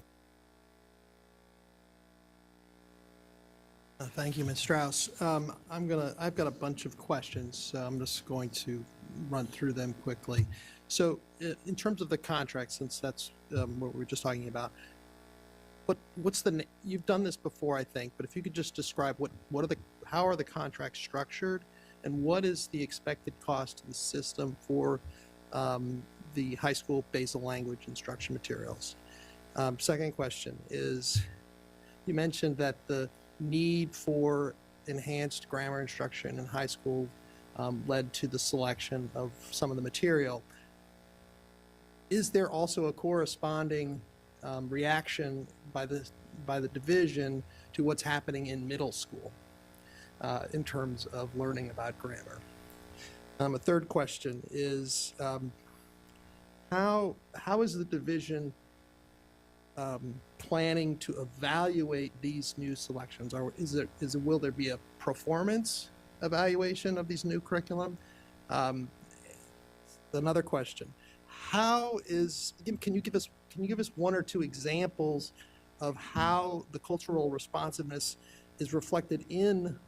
Thank you, Ms. Strauss. I've got a bunch of questions, so I'm just going to run through them quickly. So in terms of the contract, since that's what we were just talking about, you've done this before, I think, but if you could just describe how are the contracts structured, and what is the expected cost to the system for the high school basic language instruction materials? Second question is, you mentioned that the need for enhanced grammar instruction in high school led to the selection of some of the material. Is there also a corresponding reaction by the division to what's happening in middle school in terms of learning about grammar? A third question is, how is the division planning to evaluate these new selections? Or will there be a performance evaluation of these new curriculum? Another question: can you give us one or two examples of how the cultural responsiveness is reflected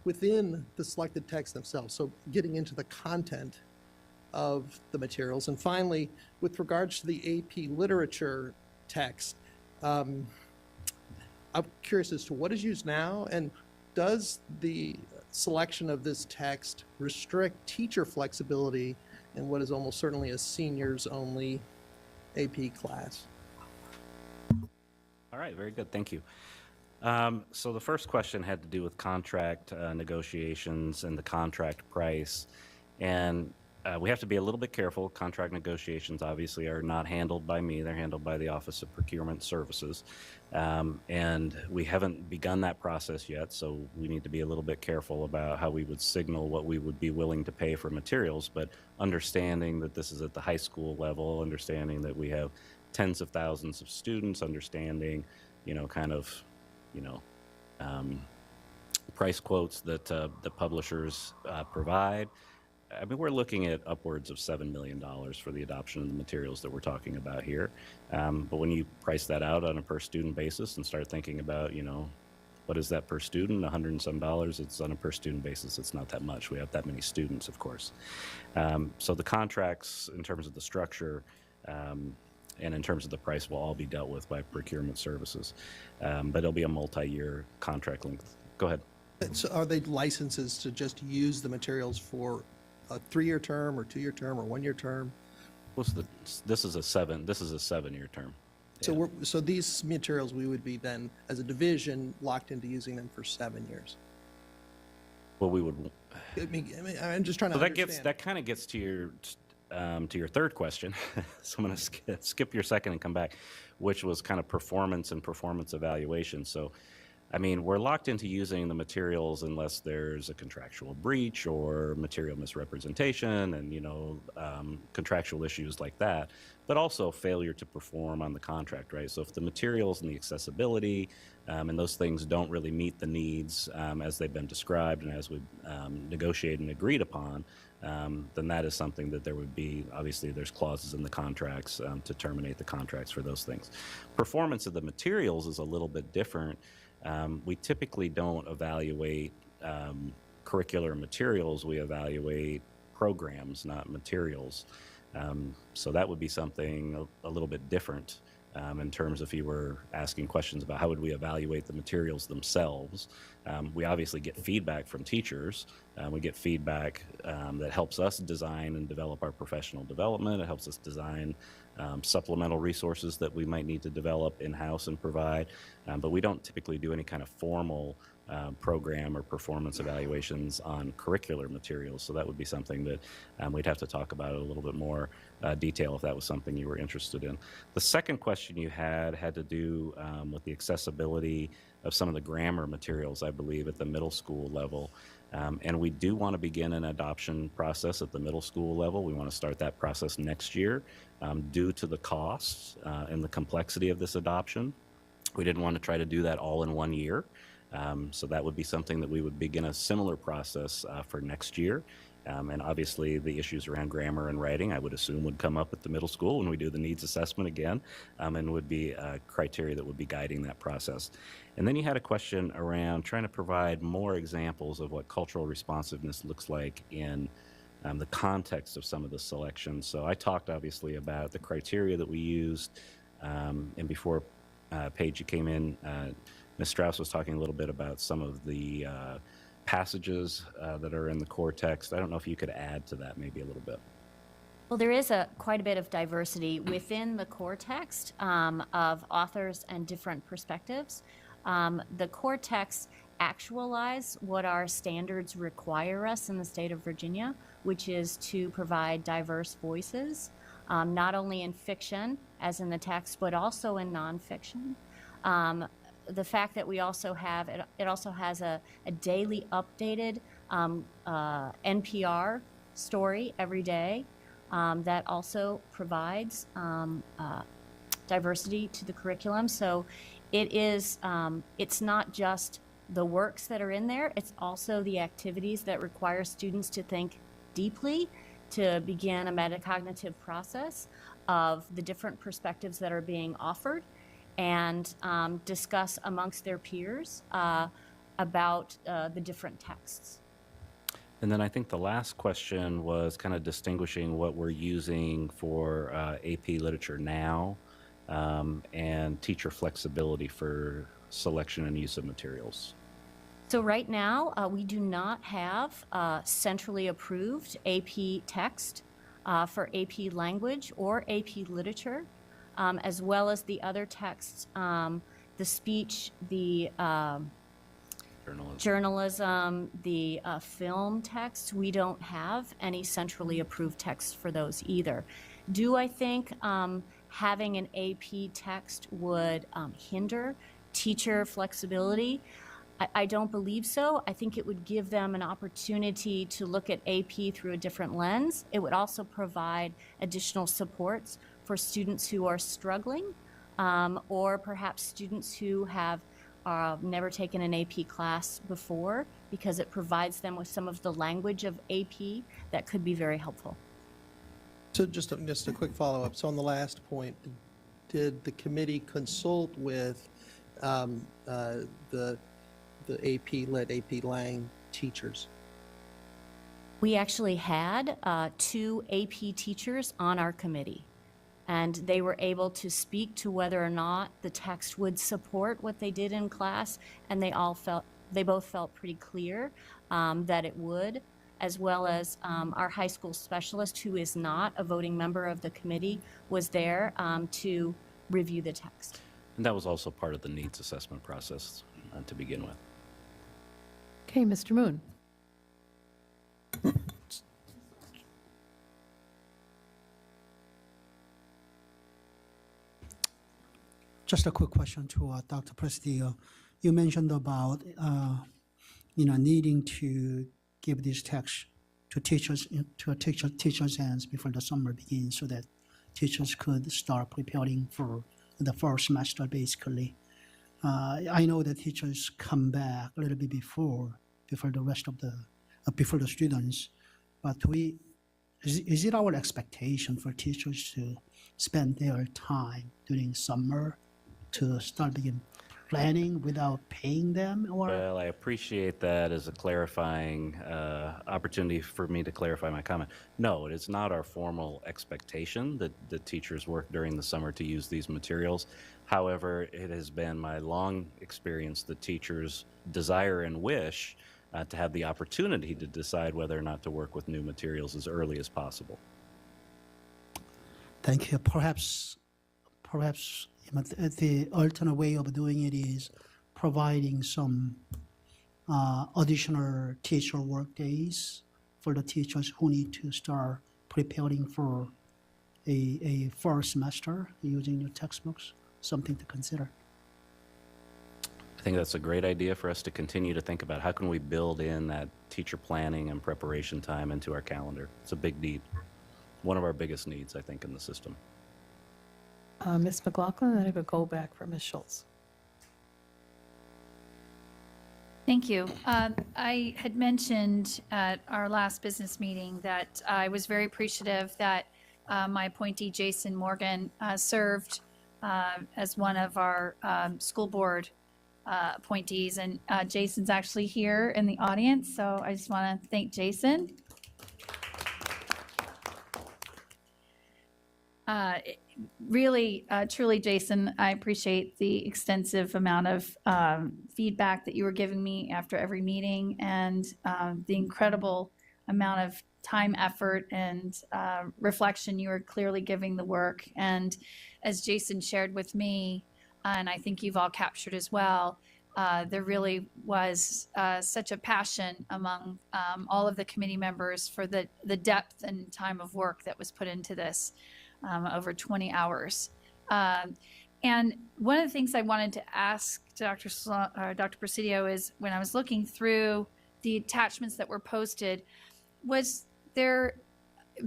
within the selected texts themselves? So getting into the content of the materials. And finally, with regards to the AP literature text, I'm curious as to what is used now, and does the selection of this text restrict teacher flexibility in what is almost certainly a seniors-only AP class? All right, very good, thank you. So the first question had to do with contract negotiations and the contract price. And we have to be a little bit careful. Contract negotiations obviously are not handled by me. They're handled by the Office of Procurement Services. And we haven't begun that process yet, so we need to be a little bit careful about how we would signal what we would be willing to pay for materials, but understanding that this is at the high school level, understanding that we have tens of thousands of students, understanding, price quotes that the publishers provide. I mean, we're looking at upwards of $7 million for the adoption of the materials that we're talking about here. But when you price that out on a per student basis and start thinking about, what is that per student, $100 and some, it's on a per student basis, it's not that much. We have that many students, of course. So the contracts, in terms of the structure, and in terms of the price, will all be dealt with by procurement services. But it'll be a multi-year contract length. Go ahead. So are they licenses to just use the materials for a 3-year term or 2-year term or 1-year term? This is a 7-year term. So so these materials, we would be then, as a division, locked into using them for 7 years. Well, we would. I'm just trying to understand. That kind of gets to your third question. So I'm going to skip your second and come back, which was kind of performance and performance evaluation. So, I mean, we're locked into using the materials unless there's a contractual breach or material misrepresentation and, contractual issues like that, but also failure to perform on the contract, right? So if the materials and the accessibility and those things don't really meet the needs as they've been described and as we negotiated and agreed upon, then that is something that there would be, obviously there's clauses in the contracts to terminate the contracts for those things. Performance of the materials is a little bit different. We typically don't evaluate curricular materials. We evaluate programs, not materials. So that would be something a little bit different in terms of if you were asking questions about how would we evaluate the materials themselves. We obviously get feedback from teachers. We get feedback that helps us design and develop our professional development. It helps us design supplemental resources that we might need to develop in-house and provide. But we don't typically do any kind of formal program or performance evaluations on curricular materials. So that would be something that we'd have to talk about in a little bit more detail if that was something you were interested in. The second question you had to do with the accessibility of some of the grammar materials, I believe, at the middle school level. And we do want to begin an adoption process at the middle school level. We want to start that process next year due to the costs and the complexity of this adoption. We didn't want to try to do that all in one year. So that would be something that we would begin a similar process for next year. And obviously the issues around grammar and writing, I would assume, would come up at the middle school when we do the needs assessment again, and would be criteria that would be guiding that process. And then you had a question around trying to provide more examples of what cultural responsiveness looks like in the context of some of the selections. So I talked obviously about the criteria that we used, and before Paige, you came in, Ms. Strauss was talking a little bit about some of the passages that are in the core text. I don't know if you could add to that maybe a little bit. Well, there is quite a bit of diversity within the core text of authors and different perspectives. The core texts actualize what our standards require us in the state of Virginia, which is to provide diverse voices, not only in fiction, as in the text, but also in nonfiction. The fact that we also have, it also has a daily updated NPR story every day that also provides diversity to the curriculum. So it is, it's not just the works that are in there, it's also the activities that require students to think deeply, to begin a metacognitive process of the different perspectives that are being offered, and discuss amongst their peers about the different texts. And then I think the last question was kind of distinguishing what we're using for AP Literature now and teacher flexibility for selection and use of materials. So right now, we do not have centrally approved AP text for AP Language or AP Literature. As well as the other texts, the speech, the journalism, the film texts. We don't have any centrally approved texts for those either. Do I think having an AP text would hinder teacher flexibility? I don't believe so. I think it would give them an opportunity to look at AP through a different lens. It would also provide additional supports for students who are struggling, or perhaps students who have never taken an AP class before, because it provides them with some of the language of AP that could be very helpful. So just a quick follow-up. So on the last point, did the committee consult with the AP Lit, AP Lang teachers? We actually had 2 AP teachers on our committee, and they were able to speak to whether or not the text would support what they did in class, and they both felt pretty clear that it would, as well as our high school specialist, who is not a voting member of the committee, was there to review the text. And that was also part of the needs assessment process to begin with. Okay, Mr. Moon. Just a quick question to Dr. Prestillo. You mentioned about needing to give this text to teachers teachers' hands before the summer begins, so that teachers could start preparing for the fall semester. Basically, I know that teachers come back a little bit before the rest of the before the students, but is it our expectation for teachers to spend their time during summer to start begin planning without paying them? Or Well, I appreciate that as a clarifying opportunity for me to clarify my comment. No, it is not our formal expectation that the teachers work during the summer to use these materials. However, it has been my long experience that teachers desire and wish to have the opportunity to decide whether or not to work with new materials as early as possible. Thank you. Perhaps the alternate way of doing it is providing some additional teacher work days for the teachers who need to start preparing for a fall semester using new textbooks, something to consider. I think that's a great idea for us to continue to think about. How can we build in that teacher planning and preparation time into our calendar? It's a big need. One of our biggest needs, I think, in the system. Ms. McLaughlin, then I have a go back for Ms. Schultz. Thank you. I had mentioned at our last business meeting that I was very appreciative that my appointee, Jason Morgan, served as one of our school board appointees. And Jason's actually here in the audience, so I just want to thank Jason. Really, truly, Jason, I appreciate the extensive amount of feedback that you were giving me after every meeting and the incredible amount of time, effort, and reflection you were clearly giving the work. And as Jason shared with me, and I think you've all captured as well, there really was such a passion among all of the committee members for the depth and time of work that was put into this. Over 20 hours. And one of the things I wanted to ask Dr. Presidio is when I was looking through the attachments that were posted, was there,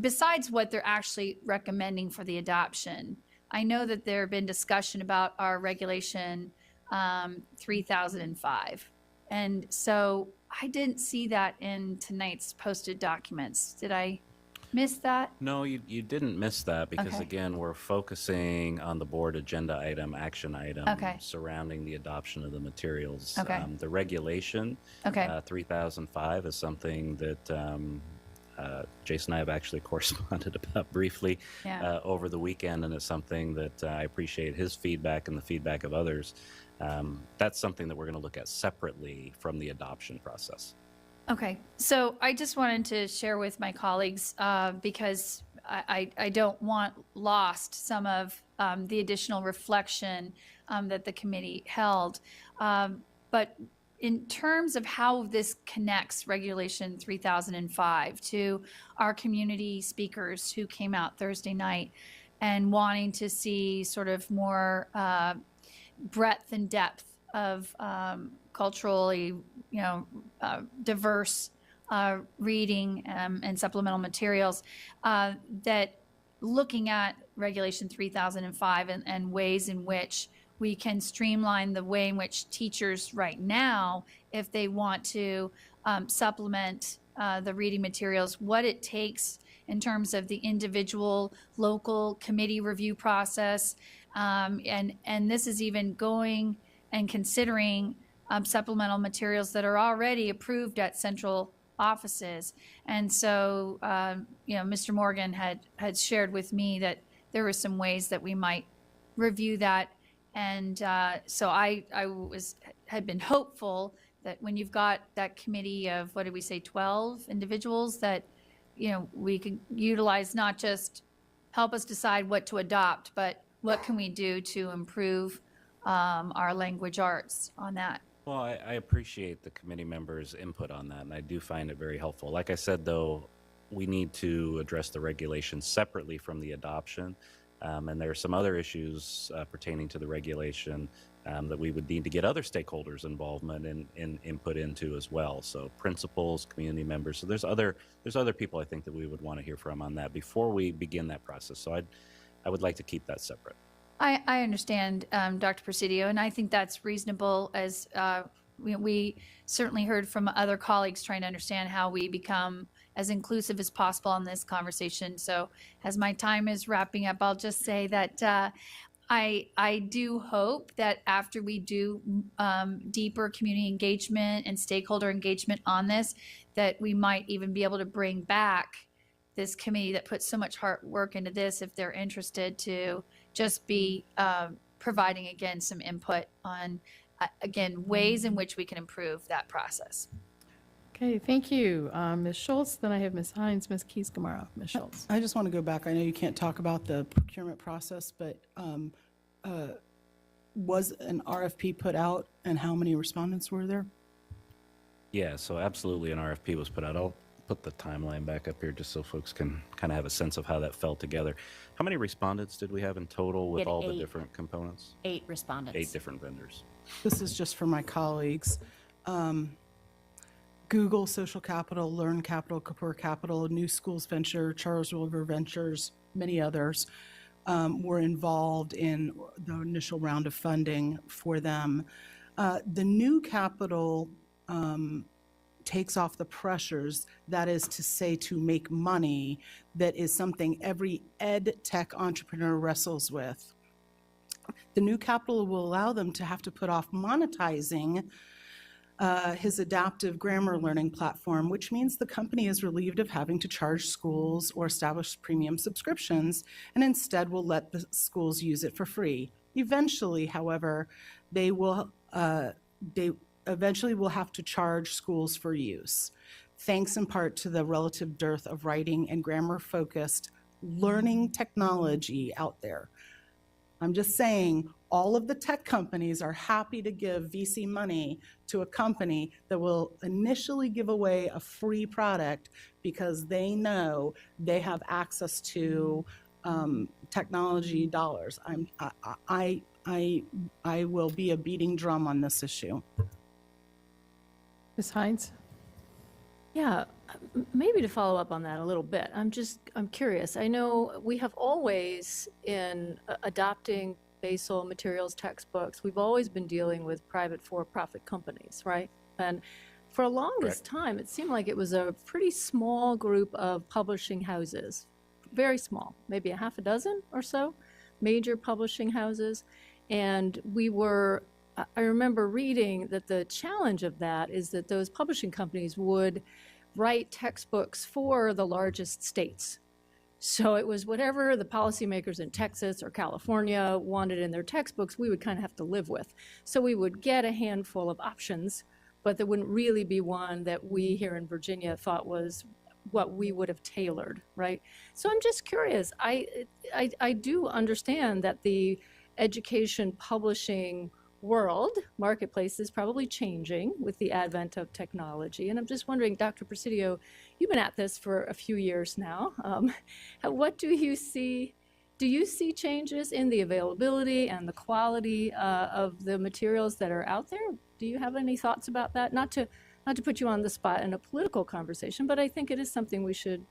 besides what they're actually recommending for the adoption, I know that there have been discussion about our regulation 3005. And so I didn't see that in tonight's posted documents. Did I miss that? No, you didn't miss that because, Okay. again, we're focusing on the board agenda item, action item Okay. surrounding the adoption of the materials. Okay. The regulation, Okay. 3005, is something that Jason and I have actually corresponded about briefly Yeah. over the weekend, and it's something that I appreciate his feedback and the feedback of others. That's something that we're going to look at separately from the adoption process. Okay, so I just wanted to share with my colleagues because I don't want lost some of the additional reflection that the committee held. But in terms of how this connects Regulation 3005 to our community speakers who came out Thursday night and wanting to see sort of more breadth and depth of culturally, diverse reading and supplemental materials, that looking at Regulation 3005 and ways in which we can streamline the way in which teachers right now, if they want to supplement the reading materials, what it takes in terms of the individual local committee review process. And this is even going and considering supplemental materials that are already approved at central offices. And so, Mr. Morgan had shared with me that there were some ways that we might review that. And so I had been hopeful that when you've got that committee of, 12 individuals, that, we could utilize not just help us decide what to adopt, but what can we do to improve our language arts on that. Well, I appreciate the committee members' input on that, and I do find it very helpful. Like I said, though, we need to address the regulations separately from the adoption, and there are some other issues pertaining to the regulation that we would need to get other stakeholders' involvement and input into as well. So principals, community members. So there's other people I think that we would want to hear from on that before we begin that process. So I would like to keep that separate. I understand, Dr. Presidio, and I think that's reasonable as we certainly heard from other colleagues trying to understand how we become as inclusive as possible in this conversation. So as my time is wrapping up, I'll just say that I do hope that after we do deeper community engagement and stakeholder engagement on this, that we might even be able to bring back this committee that puts so much hard work into this, if they're interested, to just be providing, again, some input on, again, ways in which we can improve that process. Okay, thank you, Ms. Schultz. Then I have Ms. Hines, Ms. Keys-Gamarra. Ms. Schultz. I just want to go back. I know you can't talk about the procurement process, but was an RFP put out, and how many respondents were there? Yeah, so absolutely an RFP was put out. I'll put the timeline back up here just so folks can kind of have a sense of how that fell together. How many respondents did we have in total with had all the 8. different components? 8 respondents. 8 different vendors. This is just for my colleagues. Google, Social Capital, Learn Capital, Kapur Capital, New Schools Venture, Charles River Ventures, many others were involved in the initial round of funding for them. The new capital takes off the pressures, that is to say, to make money, that is something every ed tech entrepreneur wrestles with. The new capital will allow them to have to put off monetizing his adaptive grammar learning platform, which means the company is relieved of having to charge schools or establish premium subscriptions, and instead will let the schools use it for free. Eventually, however, they eventually will have to charge schools for use, thanks in part to the relative dearth of writing and grammar-focused learning technology out there. I'm just saying, all of the tech companies are happy to give VC money to a company that will initially give away a free product because they know they have access to technology dollars. I will be a beating drum on this issue. Ms. Hines? Yeah, maybe to follow up on that a little bit, I'm curious. I know we have always, in adopting basal materials textbooks, we've always been dealing with private for-profit companies, right? And for a longest time, it seemed like it was a pretty small group of publishing houses, very small, maybe a half a dozen or so, major publishing houses. And I remember reading that the challenge of that is that those publishing companies would write textbooks for the largest states. So it was whatever the policymakers in Texas or California wanted in their textbooks, we would kind of have to live with. So we would get a handful of options, but there wouldn't really be one that we here in Virginia thought was what we would have tailored, right? So I'm just curious. I do understand that the education publishing world, marketplace is probably changing with the advent of technology. And I'm just wondering, Dr. Presidio, you've been at this for a few years now. What do you see? Do you see changes in the availability and the quality of the materials that are out there? Do you have any thoughts about that? Not to put you on the spot in a political conversation, but I think it is something we should,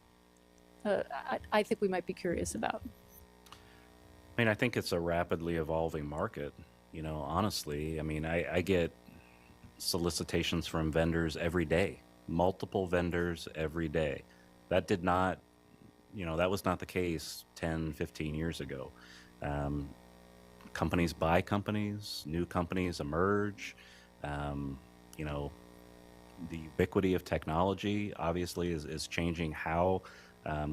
I think we might be curious about. I mean, I think it's a rapidly evolving market. You know, honestly, I mean, I get solicitations from vendors every day, multiple vendors every day. That did not, that was not the case 10, 15 years ago. Companies buy companies, new companies emerge. The ubiquity of technology obviously is changing how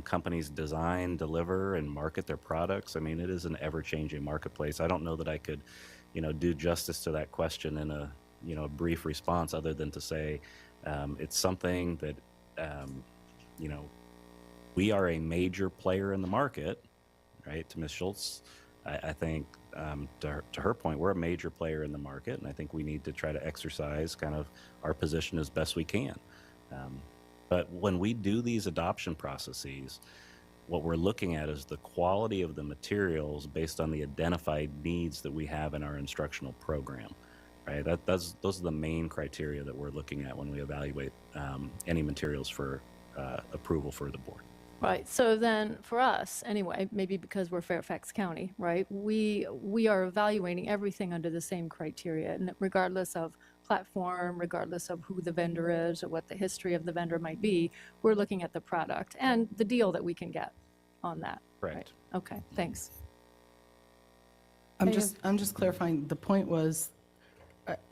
companies design, deliver, and market their products. I mean, it is an ever-changing marketplace. I don't know that I could do justice to that question in a brief response other than to say it's something that we are a major player in the market, right? To Ms. Schultz, I think to her point, we're a major player in the market, and I think we need to try to exercise kind of our position as best we can. But when we do these adoption processes, what we're looking at is the quality of the materials based on the identified needs that we have in our instructional program, right? Those are the main criteria that we're looking at when we evaluate any materials for approval for the board. Right. So then for us, anyway, maybe because we're Fairfax County, right, we are evaluating everything under the same criteria, and regardless of platform, regardless of who the vendor is or what the history of the vendor might be, we're looking at the product and the deal that we can get on that. Correct. Right? Okay, thanks. I'm just clarifying. The point was,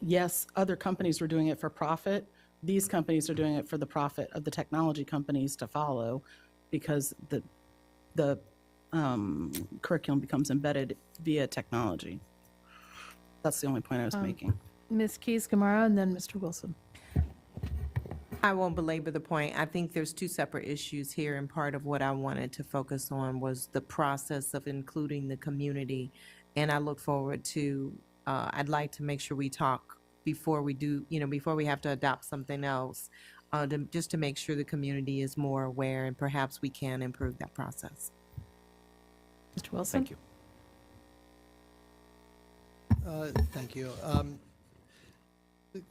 yes, other companies were doing it for profit. These companies are doing it for the profit of the technology companies to follow, because the curriculum becomes embedded via technology. That's the only point I was making. Ms. Keys-Gamarra and then Mr. Wilson. I won't belabor the point. I think there's two separate issues here, and part of what I wanted to focus on was the process of including the community. And I look forward to, I'd like to make sure we talk before we do, before we have to adopt something else, just to make sure the community is more aware, and perhaps we can improve that process. Mr. Wilson? Thank you. Thank you.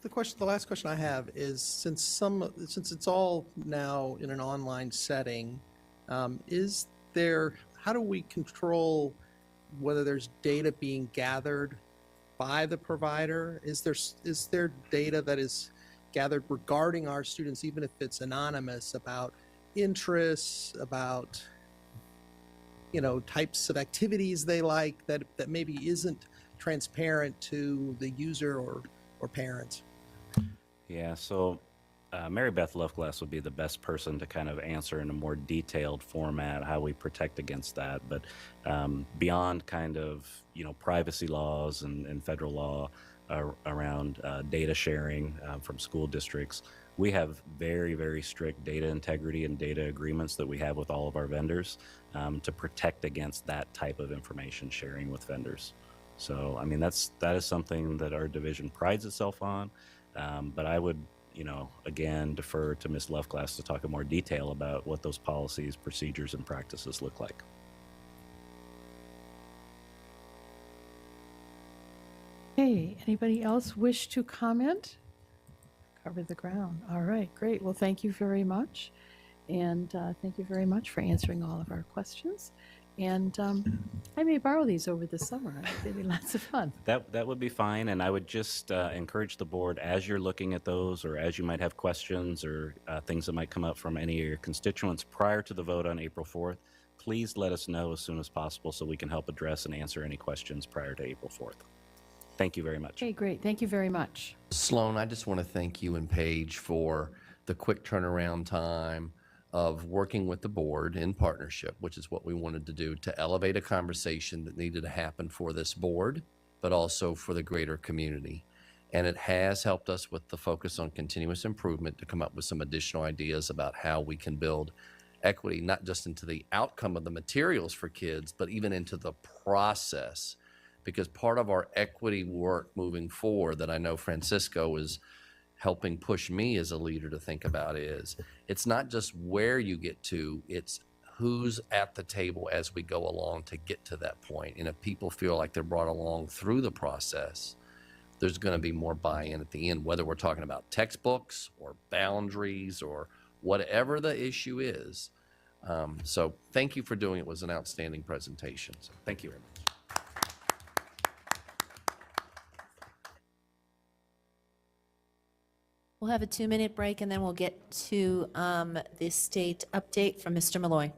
The last question I have is, since it's all now in an online setting, how do we control whether there's data being gathered by the provider? Is there data that is gathered regarding our students, even if it's anonymous, about interests, about types of activities they like, that maybe isn't transparent to the user or parents? Yeah, so Mary Beth Loveglass would be the best person to kind of answer in a more detailed format how we protect against that. But beyond kind of privacy laws and federal law around data sharing from school districts, we have very, very strict data integrity and data agreements that we have with all of our vendors to protect against that type of information sharing with vendors. So, I mean, that is something that our division prides itself on. But I would, again, defer to Ms. Loveglass to talk in more detail about what those policies, procedures, and practices look like. Hey, anybody else wish to comment? Cover the ground. All right, great. Well, thank you very much. And thank you very much for answering all of our questions. And I may borrow these over the summer. I think they'd be lots of fun. That would be fine, and I would just encourage the board, as you're looking at those, or as you might have questions or things that might come up from any of your constituents prior to the vote on April 4th, please let us know as soon as possible so we can help address and answer any questions prior to April 4th. Thank you very much. Okay, great. Thank you very much. Sloan, I just want to thank you and Paige for the quick turnaround time of working with the board in partnership, which is what we wanted to do, to elevate a conversation that needed to happen for this board, but also for the greater community. And it has helped us with the focus on continuous improvement to come up with some additional ideas about how we can build equity, not just into the outcome of the materials for kids, but even into the process. Because part of our equity work moving forward that I know Francisco is helping push me as a leader to think about is, it's not just where you get to, it's who's at the table as we go along to get to that point. And if people feel like they're brought along through the process, there's going to be more buy-in at the end, whether we're talking about textbooks or boundaries or whatever the issue is. So thank you for doing it. It was an outstanding presentation. So thank you very much. We'll have a 2-minute break and then we'll get to the state update from Mr. Malloy.